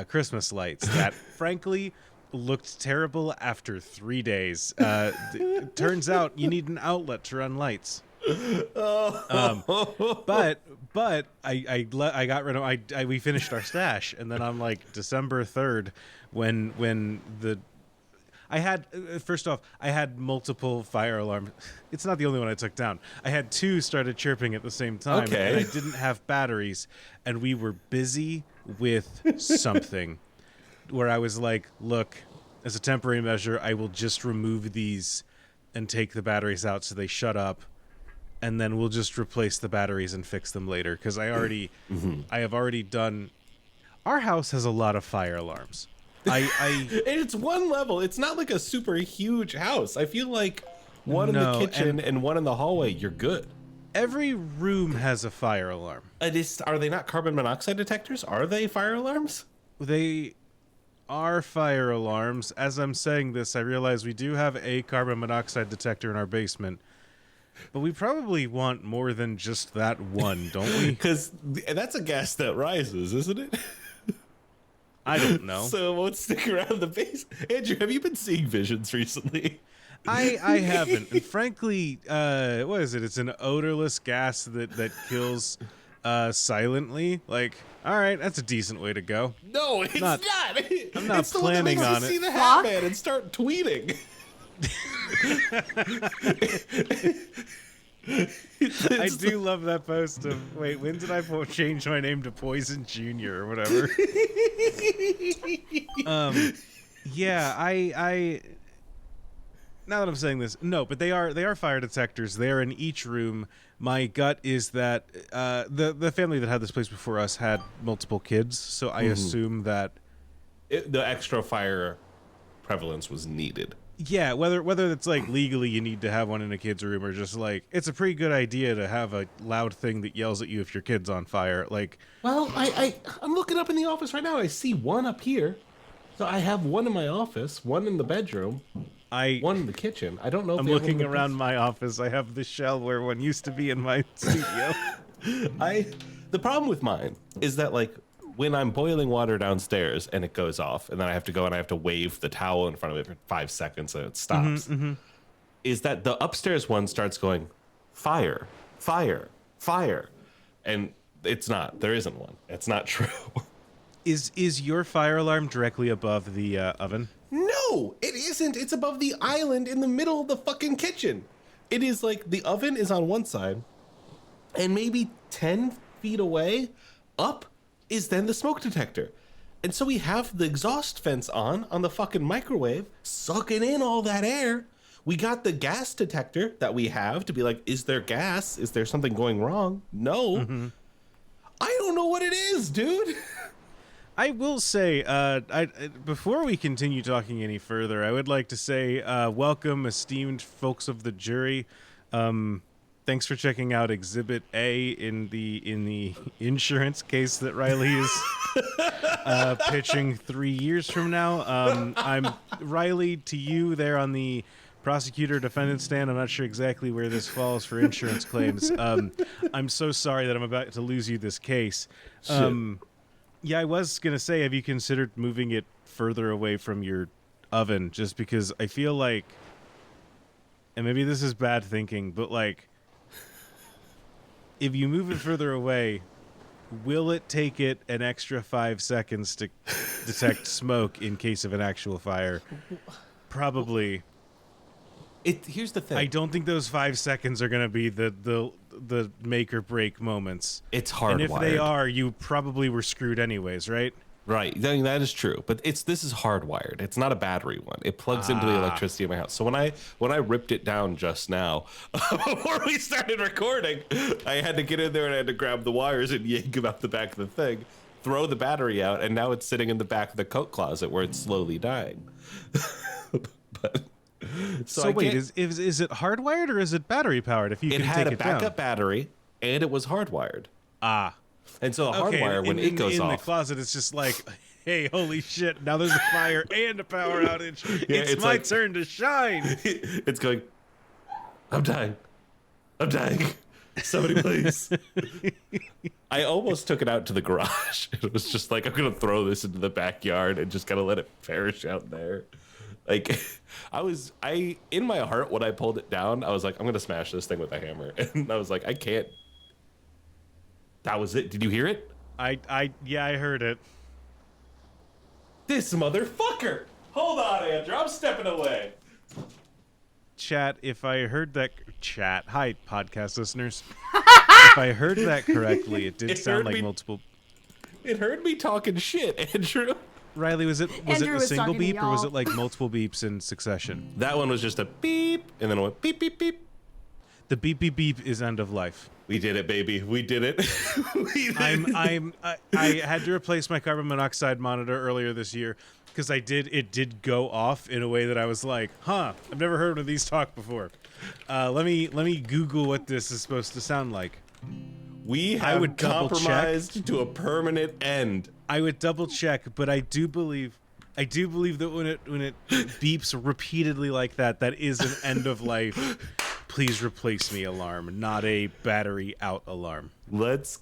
Christmas lights that, frankly, looked terrible after 3 days. Turns out you need an outlet to run lights. But I got rid of we finished our stash, and then on like December 3rd, when I had first off, I had multiple fire alarms. It's not the only one I took down. I had 2 started chirping at the same time, Okay. and I didn't have batteries, and we were busy with something where I was like, look, as a temporary measure, I will just remove these and take the batteries out so they shut up, and then we'll just replace the batteries and fix them later, because I have already done. Our house has a lot of fire alarms. And it's one level. It's not like a super huge house. I feel like one in the kitchen and one in the hallway, you're good. Every room has a fire alarm. Are they not carbon monoxide detectors? Are they fire alarms? They are fire alarms. As I'm saying this, I realize we do have a carbon monoxide detector in our basement. But we probably want more than just that one, don't we? Because that's a gas that rises, isn't it? I don't know. So it won't stick around the base. Andrew, have you been seeing visions recently? I haven't. And frankly, what is it? It's an odorless gas that kills silently. Like, all right, that's a decent way to go. No, it's not. I'm not it's the one that planning makes on you it. see the Hat Man and start tweeting. I do love that post of, wait, when did I change my name to Poison Junior or whatever? Yeah, I now that I'm saying this, no, but they are fire detectors. They are in each room. My gut is that the family that had this place before us had multiple kids, so I assume that the extra fire prevalence was needed. Yeah, whether it's like legally you need to have one in a kid's room, or just like it's a pretty good idea to have a loud thing that yells at you if your kid's on fire. Like, well, I'm looking up in the office right now. I see one up here. So I have one in my office, one in the bedroom, one in the kitchen. I don't know if I'm looking around my office. I have the shell where one used to be in my studio. The problem with mine is that, like, when I'm boiling water downstairs and it goes off, and then I have to go and I have to wave the towel in front of it for 5 seconds and it stops, is that the upstairs one starts going, fire, fire, fire. And it's not. There isn't one. It's not true. Is your fire alarm directly above the oven? No, it isn't. It's above the island in the middle of the fucking kitchen. It is like the oven is on one side, and maybe 10 feet away up is then the smoke detector. And so we have the exhaust fence on the fucking microwave, sucking in all that air. We got the gas detector that we have to be like, is there gas? Is there something going wrong? No. I don't know what it is, dude. I will say, before we continue talking any further, I would like to say, welcome, esteemed folks of the jury. Thanks for checking out Exhibit A in the insurance case that Riley is pitching 3 years from now. I'm Riley to you there on the prosecutor defendant stand. I'm not sure exactly where this falls for insurance claims. I'm so sorry that I'm about to lose you this case. Yeah, I was going to say, have you considered moving it further away from your oven? Just because I feel like, and maybe this is bad thinking, but like, if you move it further away, will it take it an extra 5 seconds to detect smoke in case of an actual fire? Probably. Here's the thing. I don't think those 5 seconds are going to be the make or break moments. It's hardwired. And if they are, you probably were screwed anyways, right? Right. I mean, that is true. But this is hardwired. It's not a battery one. It plugs into the electricity in my house. So when I ripped it down just now, before we started recording, I had to get in there and I had to grab the wires and yank them out the back of the thing, throw the battery out, and now it's sitting in the back of the coat closet where it's slowly dying. But so wait, is it hardwired or is it battery powered? If you can had take a it backup down? battery and it was hardwired. And so a Okay, hardwire, when it goes in off, the closet, it's just like, hey, holy shit! Now there's a fire and a power outage. Yeah, it's my like, turn to shine. It's going, I'm dying. Somebody please. I almost took it out to the garage. It was just like, I'm gonna throw this into the backyard and just gotta let it perish out there. Like, I in my heart when I pulled it down, I was like, I'm gonna smash this thing with a hammer, and I was like, I can't. That was it. Did you hear it? Yeah, I heard it. This motherfucker. Hold on, Andrew. I'm stepping away. Chat, if I heard that... Chat. Hi, podcast listeners. If I heard that correctly, it did sound like multiple... It heard me talking shit, Andrew. Riley, was it Andrew a was single talking to beep, or was y'all. it like multiple beeps in succession? That one was just a beep, and then it went beep, beep, beep. The beep, beep, beep is end of life. We did it, baby. We did it. We did it. I had to replace my carbon monoxide monitor earlier this year because it did go off in a way that I was like, huh, I've never heard of these talk before. Let me Google what this is supposed to sound like. We I have would double compromised to a permanent end. I would double check, but I do believe that when it beeps repeatedly like that is an end of life. Please replace me alarm, not a battery out alarm. Let's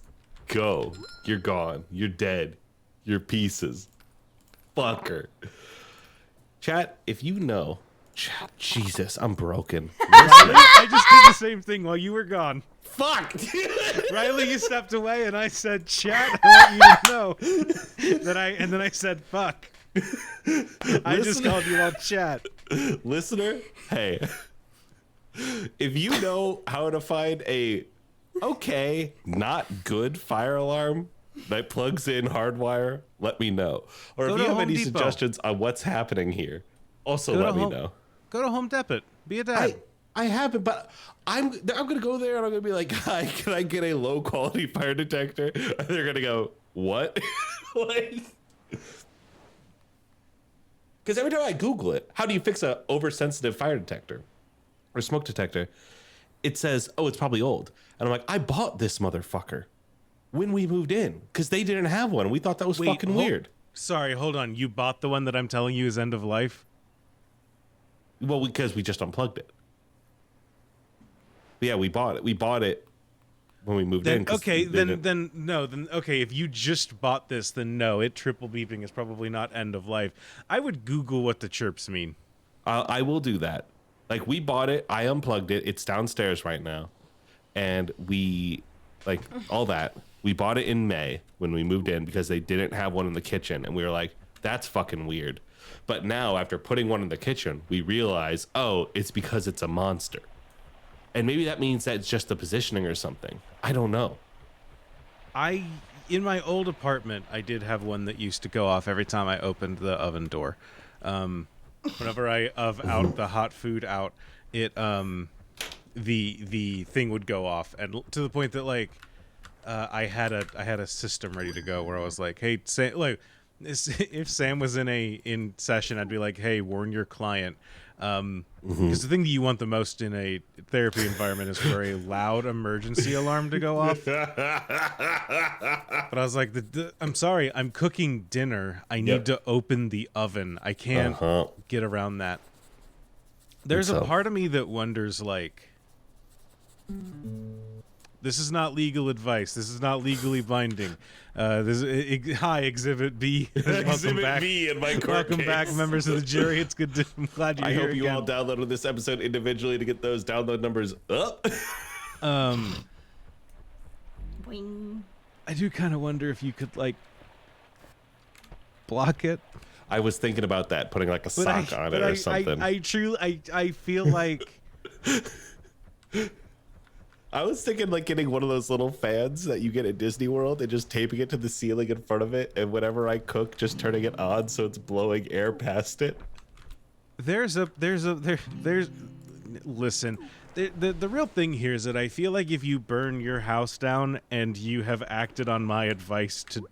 go. You're gone. You're dead. You're pieces. Fucker. Chat, if you know. Chat, Jesus, I'm broken. I just did the same thing while you were gone. Fuck. Riley, you stepped away, and I said, "Chat, I want you to know that and then I said, "Fuck." I just called you all chat. Listener, hey. If you know how to find a not good fire alarm that plugs in hardwire, let me know. Or Go if to you have Home any Depot. suggestions on what's happening here, also Go to let me Home- know. Go to Home Depot. Be a dad. I haven't, but I'm gonna go there and I'm gonna be like, "Hi, can I get a low quality fire detector?" And they're gonna go, "What?" Because every time I Google it, how do you fix a oversensitive fire detector or smoke detector? It says, "Oh, it's probably old," and I'm like, "I bought this motherfucker when we moved in because they didn't have one. We thought that was fucking weird." Sorry, hold on. You bought the one that I'm telling you is end of life? Well, because we just unplugged it. But yeah, we bought it. We bought it when we moved in. Okay, okay. If you just bought this, then no, it triple beeping is probably not end of life. I would Google what the chirps mean. I will do that. Like, we bought it. I unplugged it. It's downstairs right now, and we all that. We bought it in May when we moved in because they didn't have one in the kitchen, and we were like, "That's fucking weird." But now, after putting one in the kitchen, we realize, oh, it's because it's a monster. And maybe that means that it's just the positioning or something. I don't know. In my old apartment, I did have one that used to go off every time I opened the oven door. Whenever I out the hot food out, it the thing would go off, and to the point that I had a system ready to go where I was like, "Hey, if Sam was in session, I'd be like, "Hey, warn your client." Because the thing that you want the most in a therapy environment is for a loud emergency alarm to go off. But I was like, I'm sorry, I'm cooking dinner. I need to open the oven. I can't get around that. There's a part of me that wonders, this is not legal advice. This is not legally binding. Hi, Exhibit B. Exhibit B in my court Welcome case. back, members of the jury. It's good to. I'm glad you're I here hope you again. all downloaded this episode individually to get those download numbers up. Boing. I do kind of wonder if you could block it. I was thinking about that, putting a sock on it or something. I feel like I was thinking getting one of those little fans that you get at Disney World and just taping it to the ceiling in front of it, and whenever I cook, just turning it on so it's blowing air past it. Listen, the real thing here is that I feel like if you burn your house down and you have acted on my advice to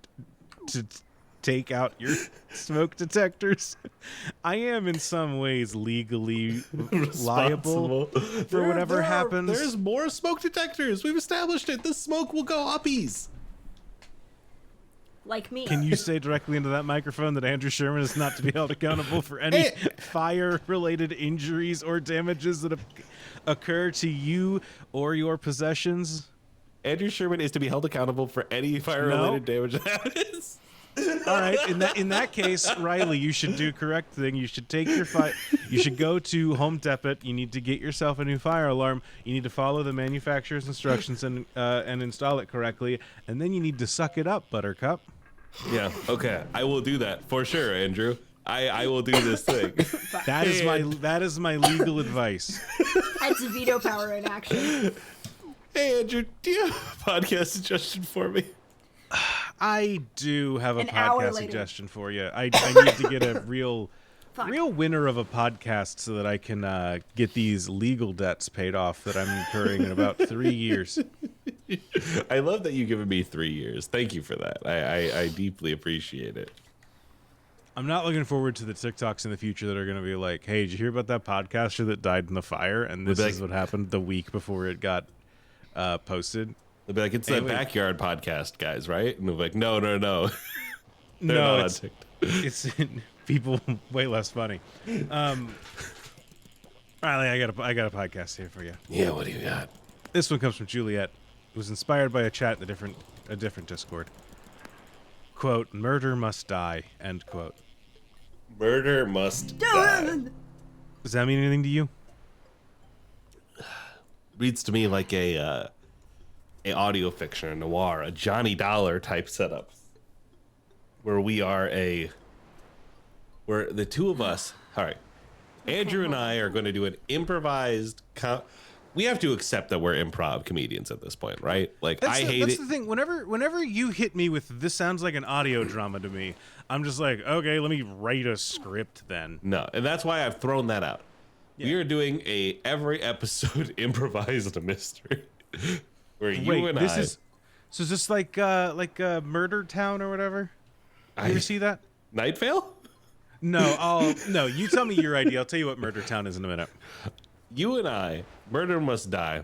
take out your smoke detectors, I am in some ways legally liable for whatever happens. There's more smoke detectors. We've established it. The smoke will go uppies. Like me. Can you say directly into that microphone that Andrew Sherman is not to be held accountable for any fire-related injuries or damages that occur to you or your possessions? Andrew Sherman is to be held accountable for any fire-related damage that happens. All right. In that case, Riley, you should do correct thing. You should take your You should go to Home Depot. You need to get yourself a new fire alarm. You need to follow the manufacturer's instructions and install it correctly. And then you need to suck it up, Buttercup. Yeah. Okay. I will do that for sure, Andrew. I will do this thing. That is my legal advice. That's veto power in action. Hey, Andrew, do you have a podcast suggestion for me? I do have a An hour podcast later. suggestion for you. I need to get a real winner of a podcast so that I can get these legal debts paid off that I'm incurring in about 3 years. I love that you've given me 3 years. Thank you for that. I deeply appreciate it. I'm not looking forward to the TikToks in the future that are going to be like, hey, did you hear about that podcaster that died in the fire? And this is what happened the week before it got posted. They'll be like, it's Anyway. the Backyard podcast, guys, right? And they'll be like, no. They're No, not on it's TikTok. it's people way less funny. Riley, I got a podcast here for you. Yeah, what do you got? This one comes from Juliet. It was inspired by a chat in a different Discord. Quote, "Murder must die." End quote. Murder must die. Does that mean anything to you? Reads to me like a audio fiction, a noir, a Johnny Dollar type setup, where we're the two of us. All right, Andrew and I are going to do an improvised. We have to accept that we're improv comedians at this point, right? Like, I hate that's it. the thing. Whenever you hit me with this sounds like an audio drama to me, I'm just like, okay, let me write a script then. No, and that's why I've thrown that out. We are doing every episode improvised mystery, where you and this I. is this like Murder Town or whatever? You ever see that? Night Vale? No, no. You tell me your idea. I'll tell you what Murder Town is in a minute. You and I, Murder Must Die.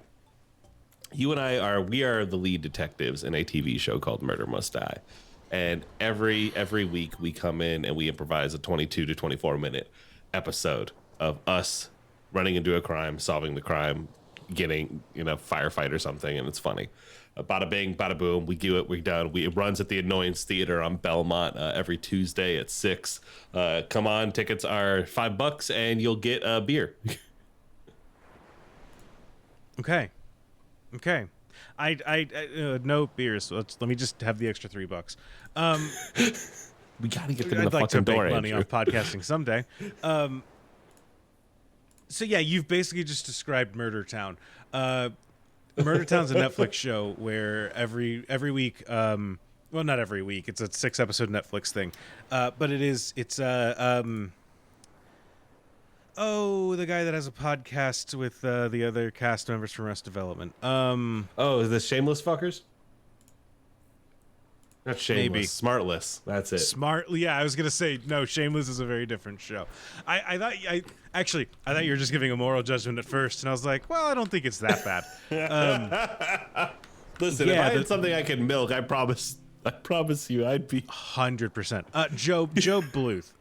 You and we are the lead detectives in a TV show called Murder Must Die. And every week we come in and we improvise a 22 to 24 minute episode of us running into a crime, solving the crime, getting a firefight or something, and it's funny. Bada bing, bada boom. We do it. We're done. It runs at the Annoyance Theater on Belmont every Tuesday at 6. Come on, tickets are $5 and you'll get a beer. Okay. I no beers. Let me just have the extra $3. We gotta get them in I'd the like to fucking make door, money Andrew. off podcasting someday. So yeah, you've basically just described Murder Town. Murder Town's a Netflix show where every week, well, not every week. It's a 6-episode Netflix thing, but it's the guy that has a podcast with the other cast members from Arrested Development. Oh, the Shameless fuckers? Not Shameless. Maybe. Smartless. That's it. Yeah, I was gonna say no. Shameless is a very different show. I thought you were just giving a moral judgment at first, and I was like, well, I don't think it's that bad. Listen, if I had something I could milk, I promise you, I'd be 100%. Joe Bluth.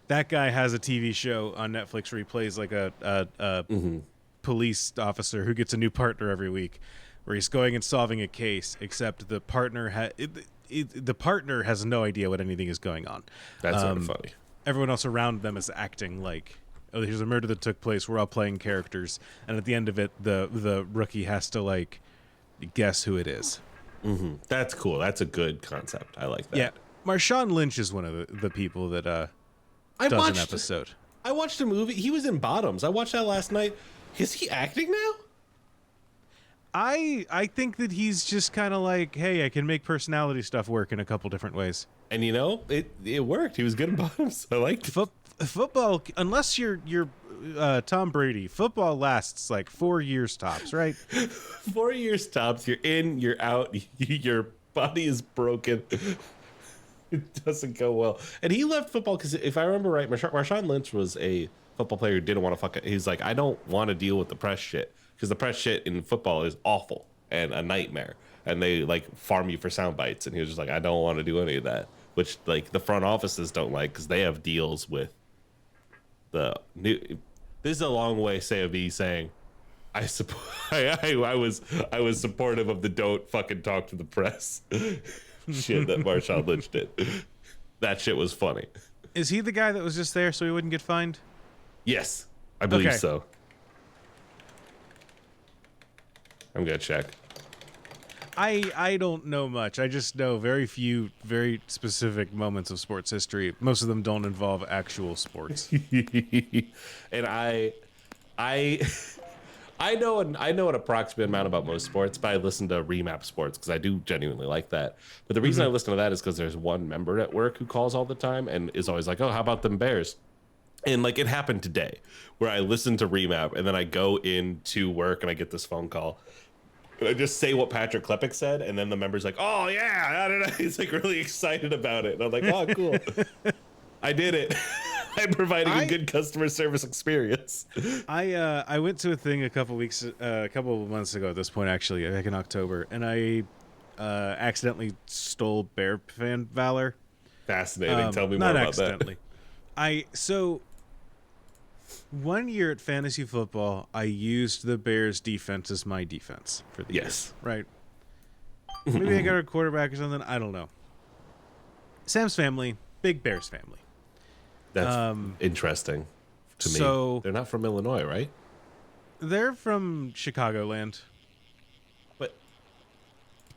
That guy has a TV show on Netflix where he plays like a police officer who gets a new partner every week, where he's going and solving a case, except the partner has no idea what anything is going on. That's sort of funny. Everyone else around them is acting like, oh, here's a murder that took place. We're all playing characters, and at the end of it, the rookie has to like guess who it is. Mm-hmm. That's cool. That's a good concept. I like that. Yeah, Marshawn Lynch is one of the people that does an episode. I watched a movie. He was in Bottoms. I watched that last night. Is he acting now? I think that he's just kind of like, hey, I can make personality stuff work in a couple different ways. And it worked. He was good in Bottoms. I liked it. Football, unless you're Tom Brady, football lasts like 4 years tops, right? 4 years tops. You're in, you're out. Your body is broken. It doesn't go well. And he left football because, if I remember right, Marshawn Lynch was a football player who didn't want to fuck it. He's like, I don't want to deal with the press shit, because the press shit in football is awful and a nightmare. And they like farm you for sound bites. And he was just like, I don't want to do any of that, which like the front offices don't like, because they have deals with the new. This is a long way of me saying I was supportive of the don't fucking talk to the press shit that Marshawn Lynch did. That shit was funny. Is he the guy that was just there so he wouldn't get fined? Yes, I believe Okay. so. I'm gonna check. I don't know much. I just know very few, very specific moments of sports history. Most of them don't involve actual sports. And I know an approximate amount about most sports, but I listen to Remap Sports because I do genuinely like that. But the reason I listen to that is because there's one member at work who calls all the time and is always like, "Oh, how about them Bears?" And like it happened today, where I listened to Remap and then I go into work and I get this phone call. And I just say what Patrick Klepek said, and then the member's like, "Oh yeah," I don't know. He's like really excited about it, and I'm like, "Oh, cool, I did it." I'm providing a good customer service experience. I went to a thing a couple of months ago at this point, actually, back in October, and I accidentally stole Bear fan valor. Fascinating. Tell me more not about accidentally. So 1 year at fantasy football, I used the Bears defense as my defense for the year, right? Maybe I got a quarterback or something. I don't know. Sam's family, big Bears family. That's interesting to me. So they're not from Illinois, right? They're from Chicagoland. But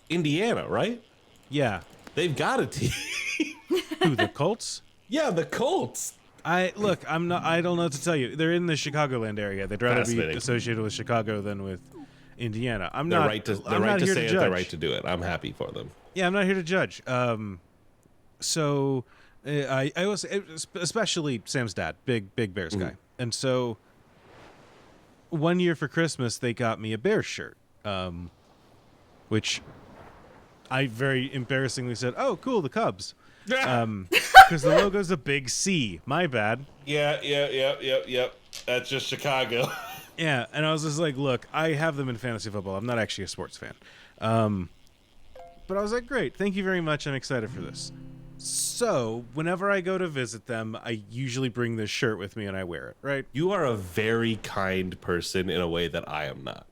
Indiana, right? Yeah. They've got a team. Who, the Colts? Yeah, the Colts. I don't know what to tell you. They're in the Chicagoland area. They'd rather be associated with Chicago than with Indiana. They're right to say it. They're right to do it. I'm happy for them. Yeah, I'm not here to judge. So I was, especially Sam's dad, big Bears guy, and so 1 year for Christmas they got me a Bears shirt, which I very embarrassingly said, "Oh, cool, the Cubs." Because the logo's a big C. My bad. Yep. That's just Chicago. Yeah, and I was just like, look, I have them in fantasy football. I'm not actually a sports fan. But I was like, great, thank you very much. I'm excited for this. So whenever I go to visit them, I usually bring this shirt with me and I wear it, right? You are a very kind person in a way that I am not.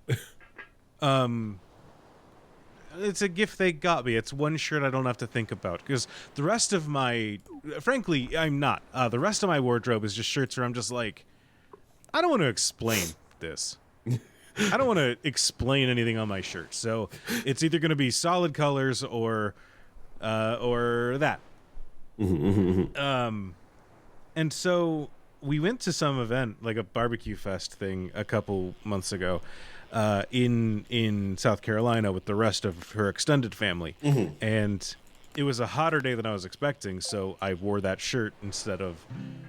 It's a gift they got me. It's one shirt I don't have to think about because the rest of frankly, I'm not. The rest of my wardrobe is just shirts where I'm just like, I don't want to explain this. I don't want to explain anything on my shirt. So it's either going to be solid colors or that. And so we went to some event, like a barbecue fest thing a couple months ago. In South Carolina with the rest of her extended family. And it was a hotter day than I was expecting, so I wore that shirt instead of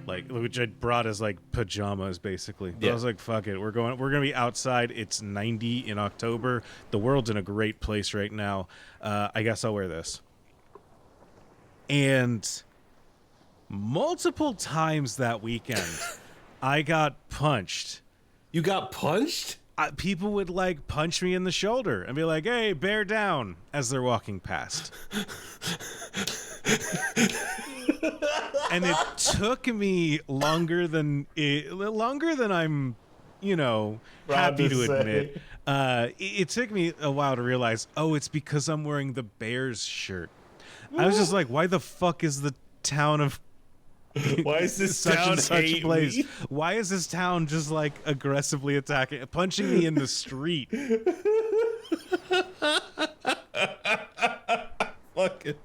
which I brought as like pajamas basically. But I was like, fuck it, we're gonna be outside. It's 90 in October. The world's in a great place right now. I guess I'll wear this. And multiple times that weekend I got punched. You got punched? People would punch me in the shoulder and be like, "Hey, bear down," as they're walking past. And it took me longer than I'm, happy to admit. It took me a while to realize, it's because I'm wearing the Bears shirt. I was just like, why the fuck is the town of why is this town hate place? me? Why is this town just aggressively punching me in the street? Fuck it.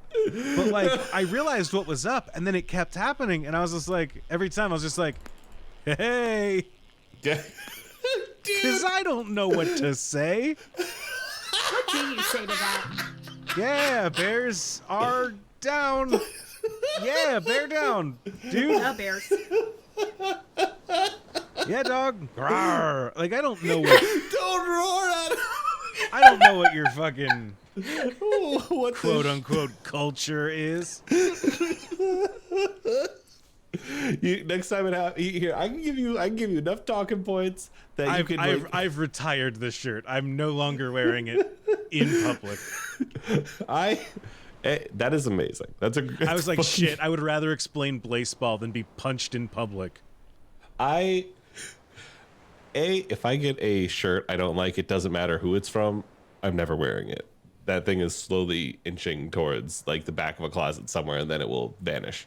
But I realized what was up, and then it kept happening, and I was just like, every time I was just like, hey, because I don't know what to say. What do you say to that? Yeah, Bears are down. Yeah, bear down, dude. The Bears. Yeah, dog. Rawr. I don't know what. Don't roar at him. I don't know what your fucking what quote unquote culture is. Next time here, I can give you enough talking points that I've retired the shirt. I'm no longer wearing it in public. That is amazing. I was like, shit, I would rather explain baseball than be punched in public. If I get a shirt I don't like, it doesn't matter who it's from, I'm never wearing it. That thing is slowly inching towards the back of a closet somewhere, and then it will vanish.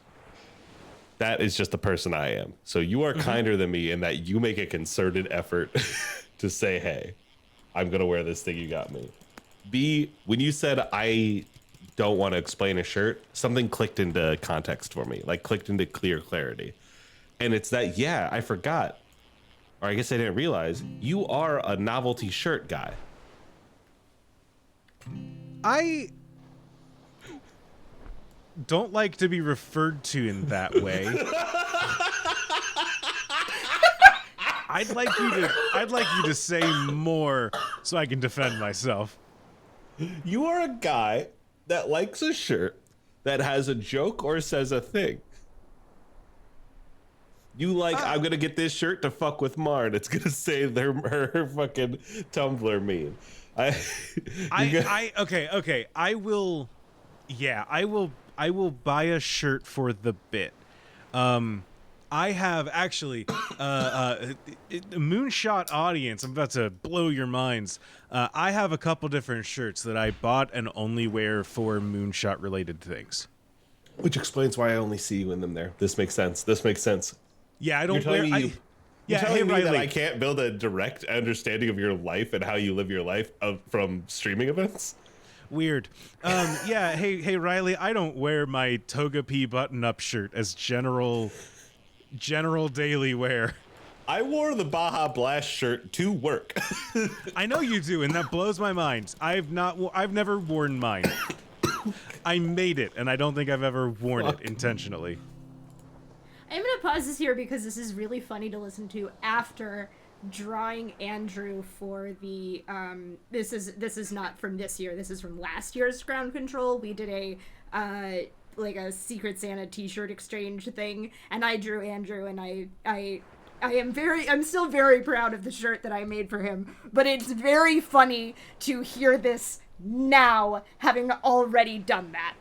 That is just the person I am. So you are kinder than me in that you make a concerted effort to say, hey, I'm going to wear this thing you got me. B, when you said I don't want to explain a shirt, something clicked into context for me, like clicked into clear clarity. And it's that, yeah, I forgot. Or I guess I didn't realize you are a novelty shirt guy. I don't like to be referred to in that way. I'd like you to say more so I can defend myself. You are a guy that likes a shirt that has a joke or says a thing. You like, I'm gonna get this shirt to fuck with Marn. It's gonna say her fucking Tumblr meme. Okay. I will buy a shirt for the bit. I have actually Moonshot audience. I'm about to blow your minds. I have a couple different shirts that I bought and only wear for Moonshot related things. Which explains why I only see you in them there. This makes sense. Yeah, I don't You're wear. You're telling me that Riley. I can't build a direct understanding of your life and how you live your life from streaming events? Weird. Yeah. Hey, Riley. I don't wear my Toga P button-up shirt as general daily wear. I wore the Baja Blast shirt to work. I know you do, and that blows my mind. I've never worn mine. I made it, and I don't think I've ever worn it intentionally. I'm gonna pause this here because this is really funny to listen to after drawing Andrew for the this is not from this year, this is from last year's ground control. We did a like a Secret Santa t-shirt exchange thing, and I drew Andrew, and I'm still very proud of the shirt that I made for him, but it's very funny to hear this now, having already done that.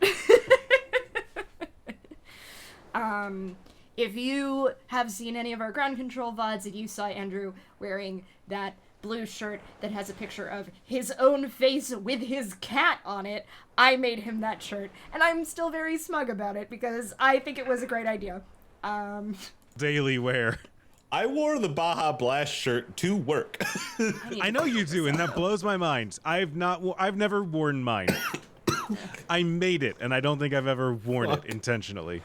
If you have seen any of our ground control VODs, if you saw Andrew wearing that blue shirt that has a picture of his own face with his cat on it, I made him that shirt, and I'm still very smug about it because I think it was a great idea. Daily wear. I wore the Baja Blast shirt to work. I know you do, and that blows my mind. I've never worn mine. I made it, and I don't think I've ever worn it intentionally.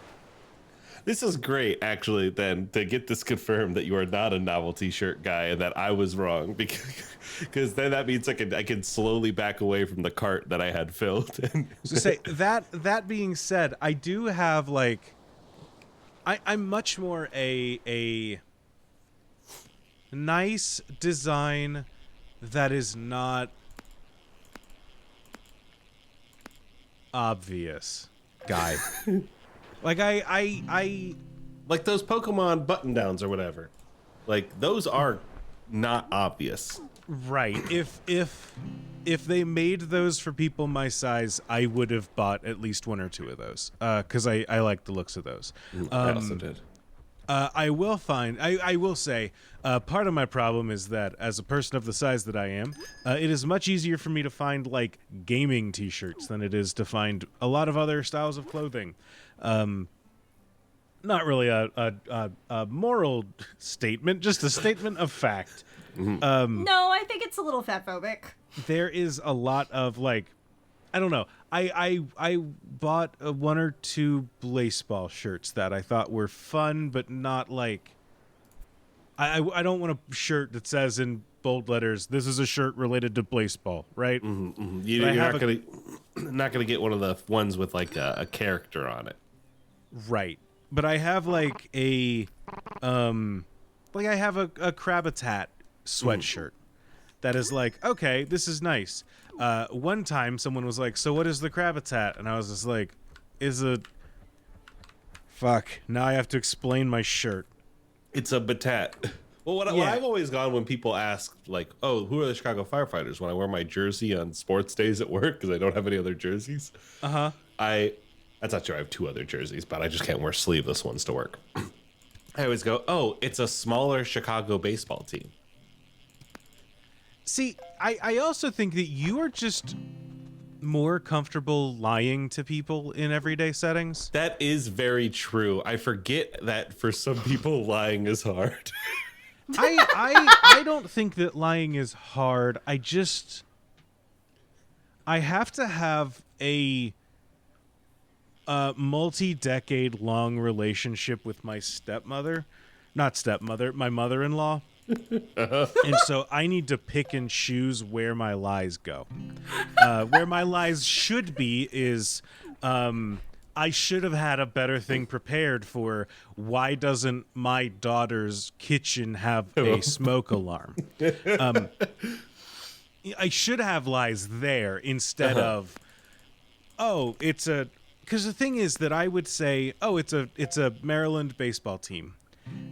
This is great, actually, then, to get this confirmed that you are not a novelty shirt guy and that I was wrong, because then that means I can slowly back away from the cart that I had filled. So say that being said, I do have I'm much more a nice design that is not obvious guy. Like I like those Pokemon button downs or whatever. Like those are not obvious. Right. If they made those for people my size, I would have bought at least one or two of those. Because I like the looks of those. I also did. I will say, part of my problem is that as a person of the size that I am, it is much easier for me to find like gaming t-shirts than it is to find a lot of other styles of clothing. Not really a moral statement, just a statement of fact. No, I think it's a little fatphobic. There is a lot of like, I don't know. I bought one or two Blaseball shirts that I thought were fun, but not like. I don't want a shirt that says in bold letters, "This is a shirt related to Blaseball," right? Mm-hmm, mm-hmm. You're not gonna get one of the ones with like a character on it, right? But I have like a I have a Krabbatat sweatshirt that is like, okay, this is nice. One time someone was like, so what is the Krabbatat? And I was just like, fuck, now I have to explain my shirt. It's a batat. Well, what I've always gone when people ask, like, oh, who are the Chicago firefighters? When I wear my jersey on sports days at work because I don't have any other jerseys. Uh-huh. That's not true. I have two other jerseys, but I just can't wear sleeveless ones to work. I always go, oh, it's a smaller Chicago baseball team. See, I also think that you are just more comfortable lying to people in everyday settings. That is very true. I forget that for some people, lying is hard. I don't think that lying is hard. I have to have a multi-decade long relationship with my my mother-in-law. And so I need to pick and choose where my lies go. Where my lies should be is I should have had a better thing prepared for why doesn't my daughter's kitchen have a smoke alarm? I should have lies there instead of, because the thing is that I would say, it's a Maryland baseball team.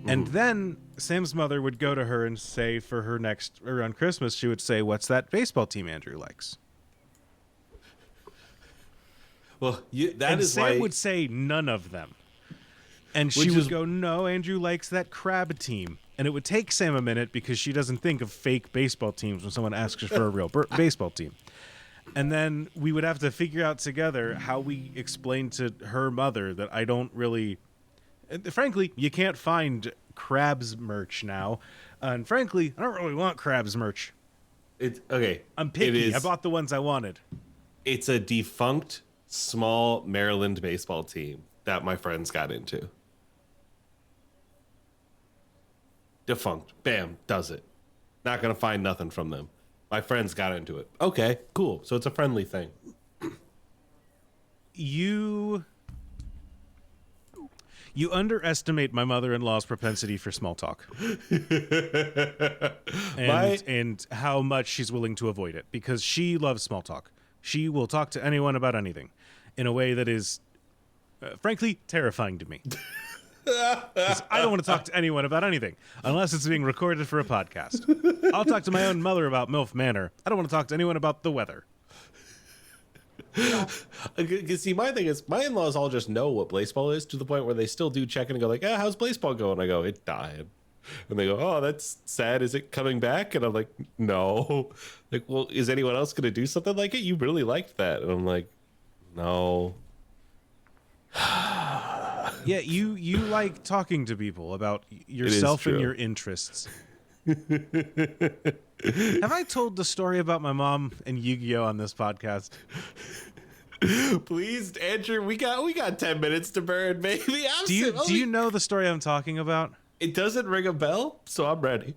And then Sam's mother would go to her and say for her around Christmas, she would say, what's that baseball team Andrew likes? Well, Sam would say none of them. And she would go, no, Andrew likes that crab team. And it would take Sam a minute because she doesn't think of fake baseball teams when someone asks her for a real baseball team. And then we would have to figure out together how we explain to her mother that I don't really... Frankly, you can't find Crabs merch now. And frankly, I don't really want Crabs merch. I'm picky. I bought the ones I wanted. It's a defunct, small Maryland baseball team that my friends got into. Defunct. Bam. Does it. Not going to find nothing from them. My friends got into it. Okay, cool. So it's a friendly thing. You underestimate my mother-in-law's propensity for small talk. and how much she's willing to avoid it, because she loves small talk. She will talk to anyone about anything in a way that is, frankly, terrifying to me. 'Cause I don't want to talk to anyone about anything unless it's being recorded for a podcast. I'll talk to my own mother about MILF Manor. I don't want to talk to anyone about the weather. See, my thing is, my in-laws all just know what baseball is to the point where they still do check in and go like, how's baseball going? I go, it died. And they go, oh, that's sad. Is it coming back? And I'm like, no. Like, well, is anyone else going to do something like it? You really liked that. And I'm like, no. Yeah, you like talking to people about yourself and your interests. Have I told the story about my mom and Yu-Gi-Oh on this podcast? Please, Andrew, we got 10 minutes to burn, baby. Do you know the story I'm talking about? It doesn't ring a bell, so I'm ready.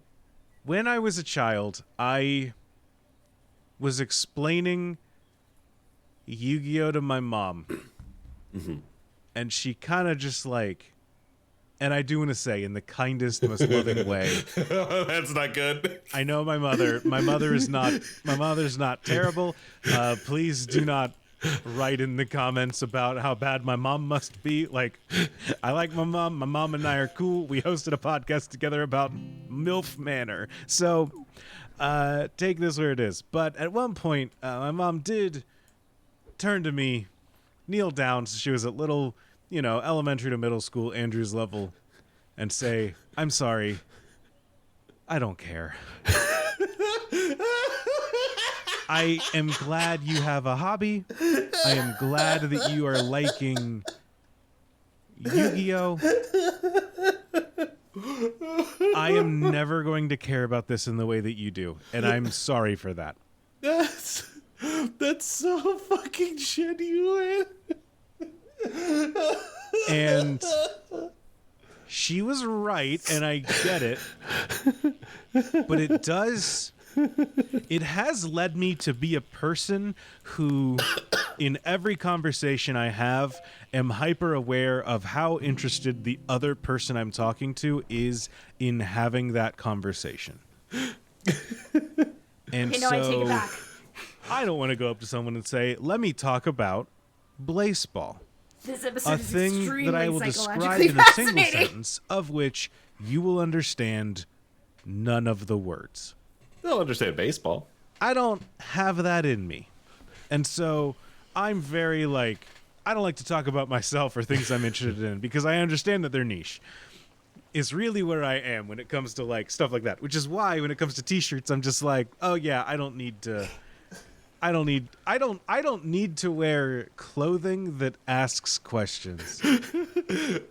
When I was a child, I was explaining Yu-Gi-Oh to my mom. Mm-hmm. And she kind of just like, and I do want to say in the kindest, most loving way. That's not good. I know my mother. My mother's not terrible. Please do not write in the comments about how bad my mom must be. Like, I like my mom. My mom and I are cool. We hosted a podcast together about MILF Manor. So take this where it is. But at one point, my mom did turn to me, kneel down. So she was at little, elementary to middle school, Andrew's level, and say, I'm sorry. I don't care. I am glad you have a hobby. I am glad that you are liking Yu-Gi-Oh! I am never going to care about this in the way that you do, and I'm sorry for that. That's so fucking genuine. And she was right, and I get it. But it has led me to be a person who, in every conversation I have, am hyper aware of how interested the other person I'm talking to is in having that conversation. And I take it back. I don't want to go up to someone and say, let me talk about baseball. This episode A is thing extremely that I will describe psychologically in a single fascinating. sentence, of which you will understand none of the words. They'll understand baseball. I don't have that in me. And so I'm very I don't like to talk about myself or things I'm interested in because I understand that they're niche. Is really where I am when it comes to stuff like that, which is why when it comes to t-shirts, I'm just like, oh yeah, I don't need to wear clothing that asks questions.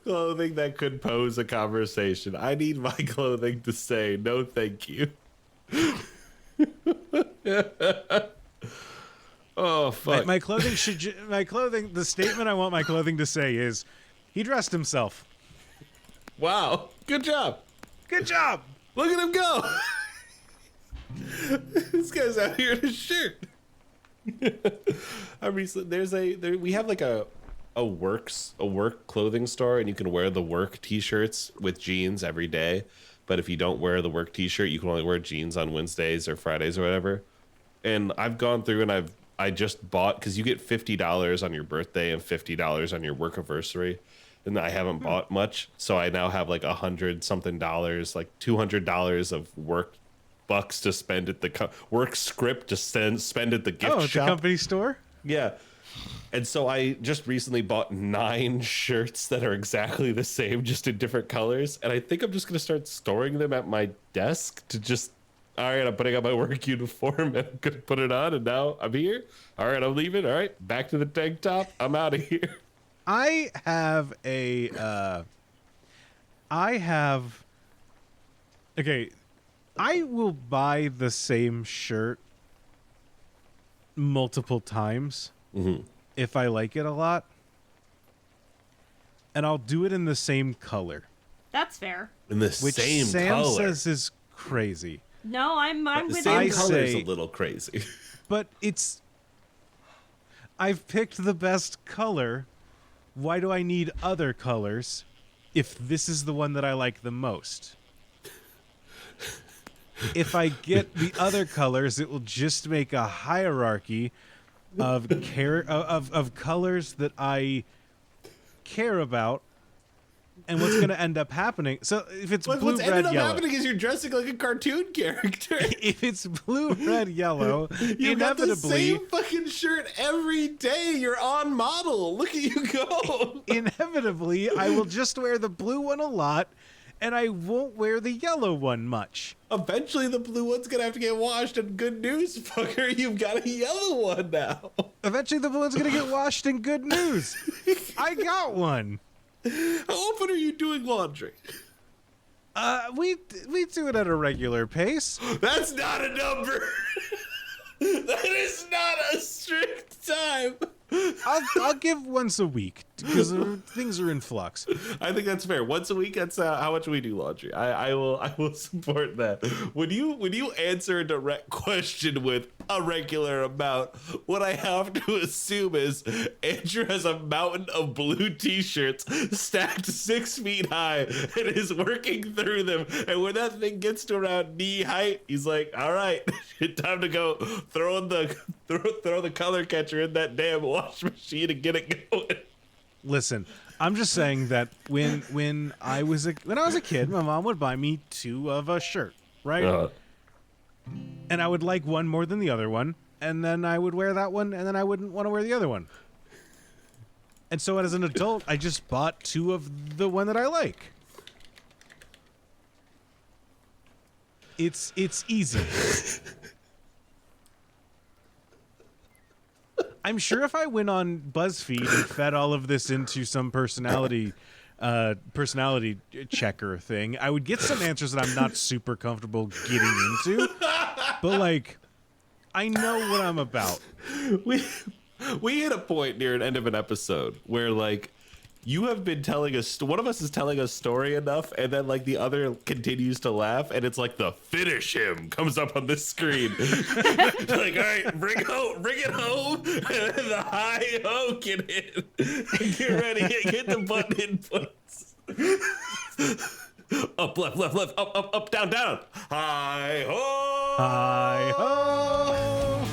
Clothing that could pose a conversation. I need my clothing to say no thank you. Oh fuck! My clothing should. My clothing. The statement I want my clothing to say is, he dressed himself. Wow! Good job. Good job. Look at him go. This guy's out here in a shirt. We have like a work clothing store, and you can wear the work t-shirts with jeans every day. But if you don't wear the work t-shirt, you can only wear jeans on Wednesdays or Fridays or whatever. And I've gone through and I just bought, because you get $50 on your birthday and $50 on your work anniversary, and I haven't bought much, so I now have like $100 something, like $200 of work bucks to spend at the work script to spend at the gift shop. Oh, at the company store? Yeah. And so I just recently bought 9 shirts that are exactly the same, just in different colors. And I think I'm just going to start storing them at my desk to just, all right, I'm putting on my work uniform and I'm going to put it on. And now I'm here. All right, I'm leaving. All right, back to the tank top. I'm out of here. I have okay, I will buy the same shirt multiple times if I like it a lot, and I'll do it in the same color. That's fair. In the Which same Sam color. says is crazy. No, I'm The with same you. color is say- a little crazy. But I've picked the best color. Why do I need other colors if this is the one that I like the most? If I get the other colors, it will just make a hierarchy of colors that I care about. And what's going to end up happening? So if it's blue, What's red, ended up yellow. happening is you're dressing like a cartoon character. If it's blue, red, yellow, You got the inevitably, same fucking shirt every day. You're on model. Look at you go. inevitably, I will just wear the blue one a lot, and I won't wear the yellow one much. Eventually, the blue one's gonna have to get washed. And good news, fucker, you've got a yellow one now. Eventually, the blue one's gonna get washed in good news. I got one. How often are you doing laundry? We do it at a regular pace. That's not a number. That is not a strict time. I'll give once a week because things are in flux. I think that's fair. Once a week, that's how much we do laundry. I will support that. When you answer a direct question with a regular amount, what I have to assume is Andrew has a mountain of blue t-shirts stacked 6 feet high and is working through them. And when that thing gets to around knee height, he's like, "All right, time to go throw the color catcher in that damn wash machine and get it going." Listen, I'm just saying that when I was a kid, my mom would buy me 2 of a shirt, right? And I would like one more than the other one, and then I would wear that one, and then I wouldn't want to wear the other one. And so as an adult, I just bought 2 of the one that I like. It's easy. I'm sure if I went on BuzzFeed and fed all of this into some personality checker thing, I would get some answers that I'm not super comfortable getting into. But like, I know what I'm about. We hit a point near an end of an episode where like you have been telling us, one of us is telling a story enough, and then like the other continues to laugh, and it's like the "finish him" comes up on the screen. Like, all right, bring it home, and then the high ho can hit. Get ready, hit the button inputs. Up, left, up, down. Hi ho. Hi ho.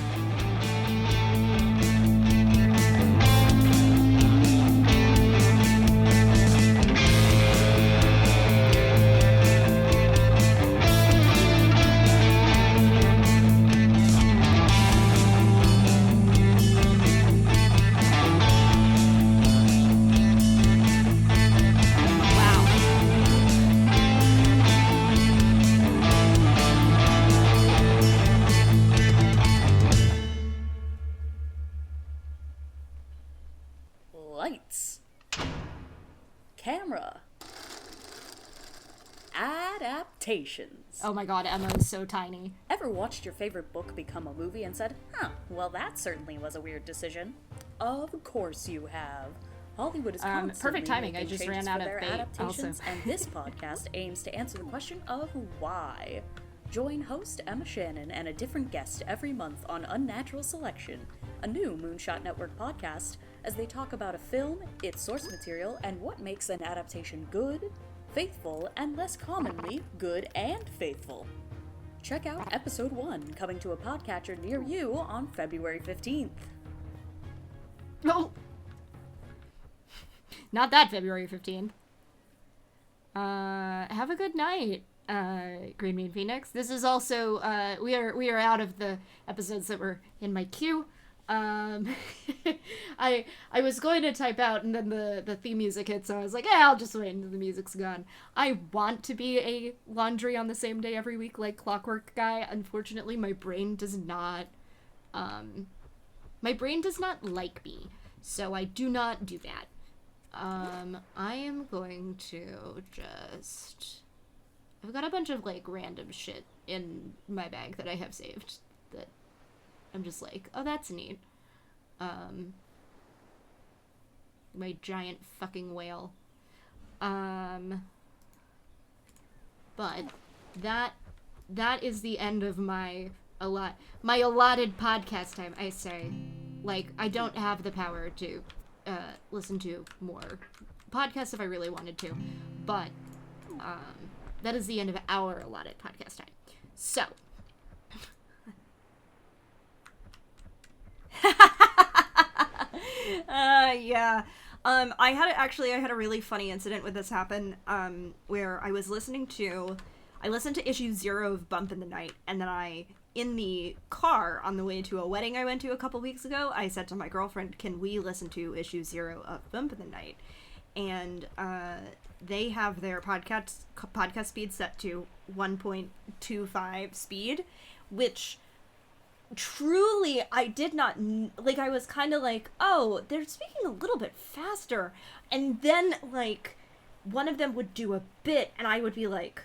adaptations. Oh my god, Emma is so tiny. Ever watched your favorite book become a movie and said, well that certainly was a weird decision? Of course you have. Hollywood is constantly perfect timing. I making just changes ran out for of their bait adaptations, also. and this podcast aims to answer the question of why. Join host Emma Shannon and a different guest every month on Unnatural Selection, a new Moonshot Network podcast, as they talk about a film, its source material, and what makes an adaptation good, faithful, and less commonly, good and faithful. Check out episode 1, coming to a podcatcher near you on February 15th. No! Not that February 15th. Have a good night, Green Bean Phoenix. This is also, we are out of the episodes that were in my queue. I was going to type out and then the theme music hit, so I was like, I'll just wait until the music's gone. I want to be a laundry on the same day every week like Clockwork guy. Unfortunately, my brain does not like me, so I do not do that. I am going to just... I've got a bunch of, like, random shit in my bag that I have saved that I'm just like, oh, that's neat. My giant fucking whale. But that is the end of my allotted podcast time, I say. Like, I don't have the power to listen to more podcasts if I really wanted to, but that is the end of our allotted podcast time. So yeah. I had a really funny incident with this happen, where I listened to issue 0 of Bump in the Night, and then in the car on the way to a wedding I went to a couple weeks ago, I said to my girlfriend, can we listen to issue 0 of Bump in the Night? And they have their podcast speed set to 1.25 speed, which truly I did not, like, I was kind of like, oh, they're speaking a little bit faster. And then, like, one of them would do a bit, and I would be like,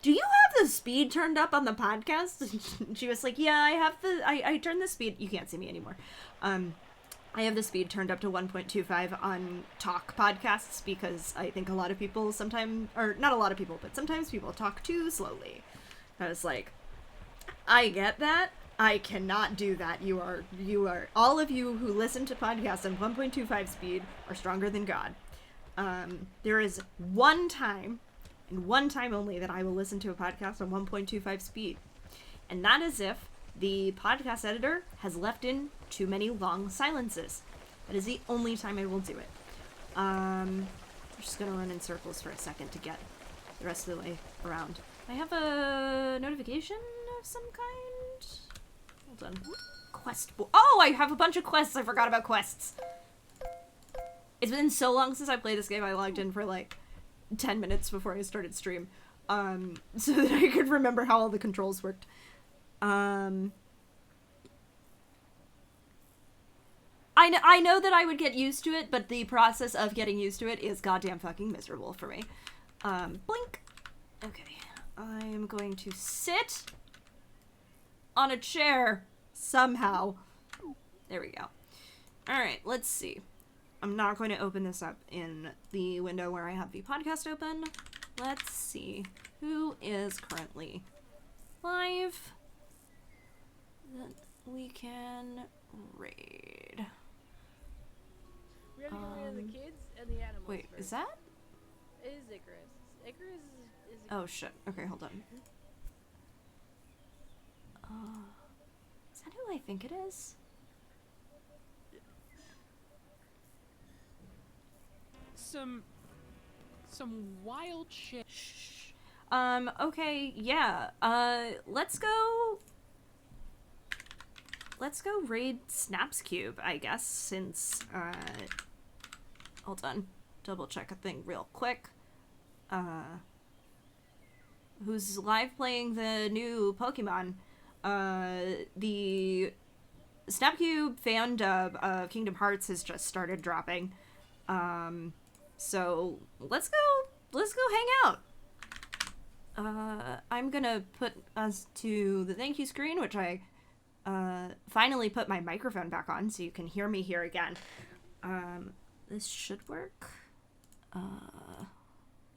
do you have the speed turned up on the podcast? She was like, yeah, I turned the speed, you can't see me anymore. I have the speed turned up to 1.25 on talk podcasts because I think a lot of people sometimes, or not a lot of people, but sometimes people talk too slowly. I was like, I get that. I cannot do that. You are, all of you who listen to podcasts on 1.25 speed are stronger than God. There is one time, and one time only, that I will listen to a podcast on 1.25 speed. And that is if the podcast editor has left in too many long silences. That is the only time I will do it. I'm just going to run in circles for a second to get the rest of the way around. I have a notification of some kind. Hold on. Oh, I have a bunch of quests. I forgot about quests. It's been so long since I played this game. I logged in for like 10 minutes before I started stream, so that I could remember how all the controls worked. I know that I would get used to it, but the process of getting used to it is goddamn fucking miserable for me. Blink. Okay. I am going to sit on a chair somehow. There we go. Alright, let's see. I'm not going to open this up in the window where I have the podcast open. Let's see who is currently live that we can raid. We have to get rid of the kids and the animals. Wait, first. is that? It is Icarus. Icarus is Oh shit. Okay, hold on. Is that who I think it is? Some wild shit. Shh. Okay, yeah. Let's go raid Snaps Cube, I guess, since, hold on. Double check a thing real quick. Who's live playing the new Pokemon. The Snapcube fan dub of Kingdom Hearts has just started dropping. So let's go hang out. I'm gonna put us to the thank you screen, which I finally put my microphone back on so you can hear me here again. This should work.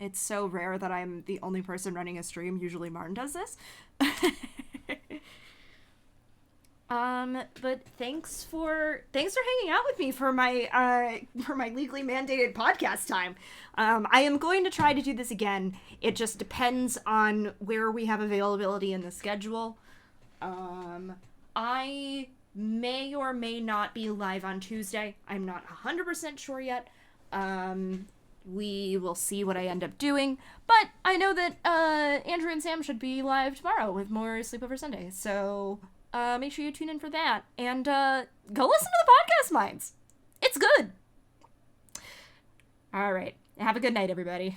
It's so rare that I'm the only person running a stream. Usually Martin does this. But thanks for hanging out with me for my legally mandated podcast time. I am going to try to do this again. It just depends on where we have availability in the schedule. I may or may not be live on Tuesday. I'm not 100% sure yet. We will see what I end up doing. But I know that Andrew and Sam should be live tomorrow with more Sleepover Sunday. So make sure you tune in for that. And go listen to the Podcast Minds. It's good. All right. Have a good night, everybody.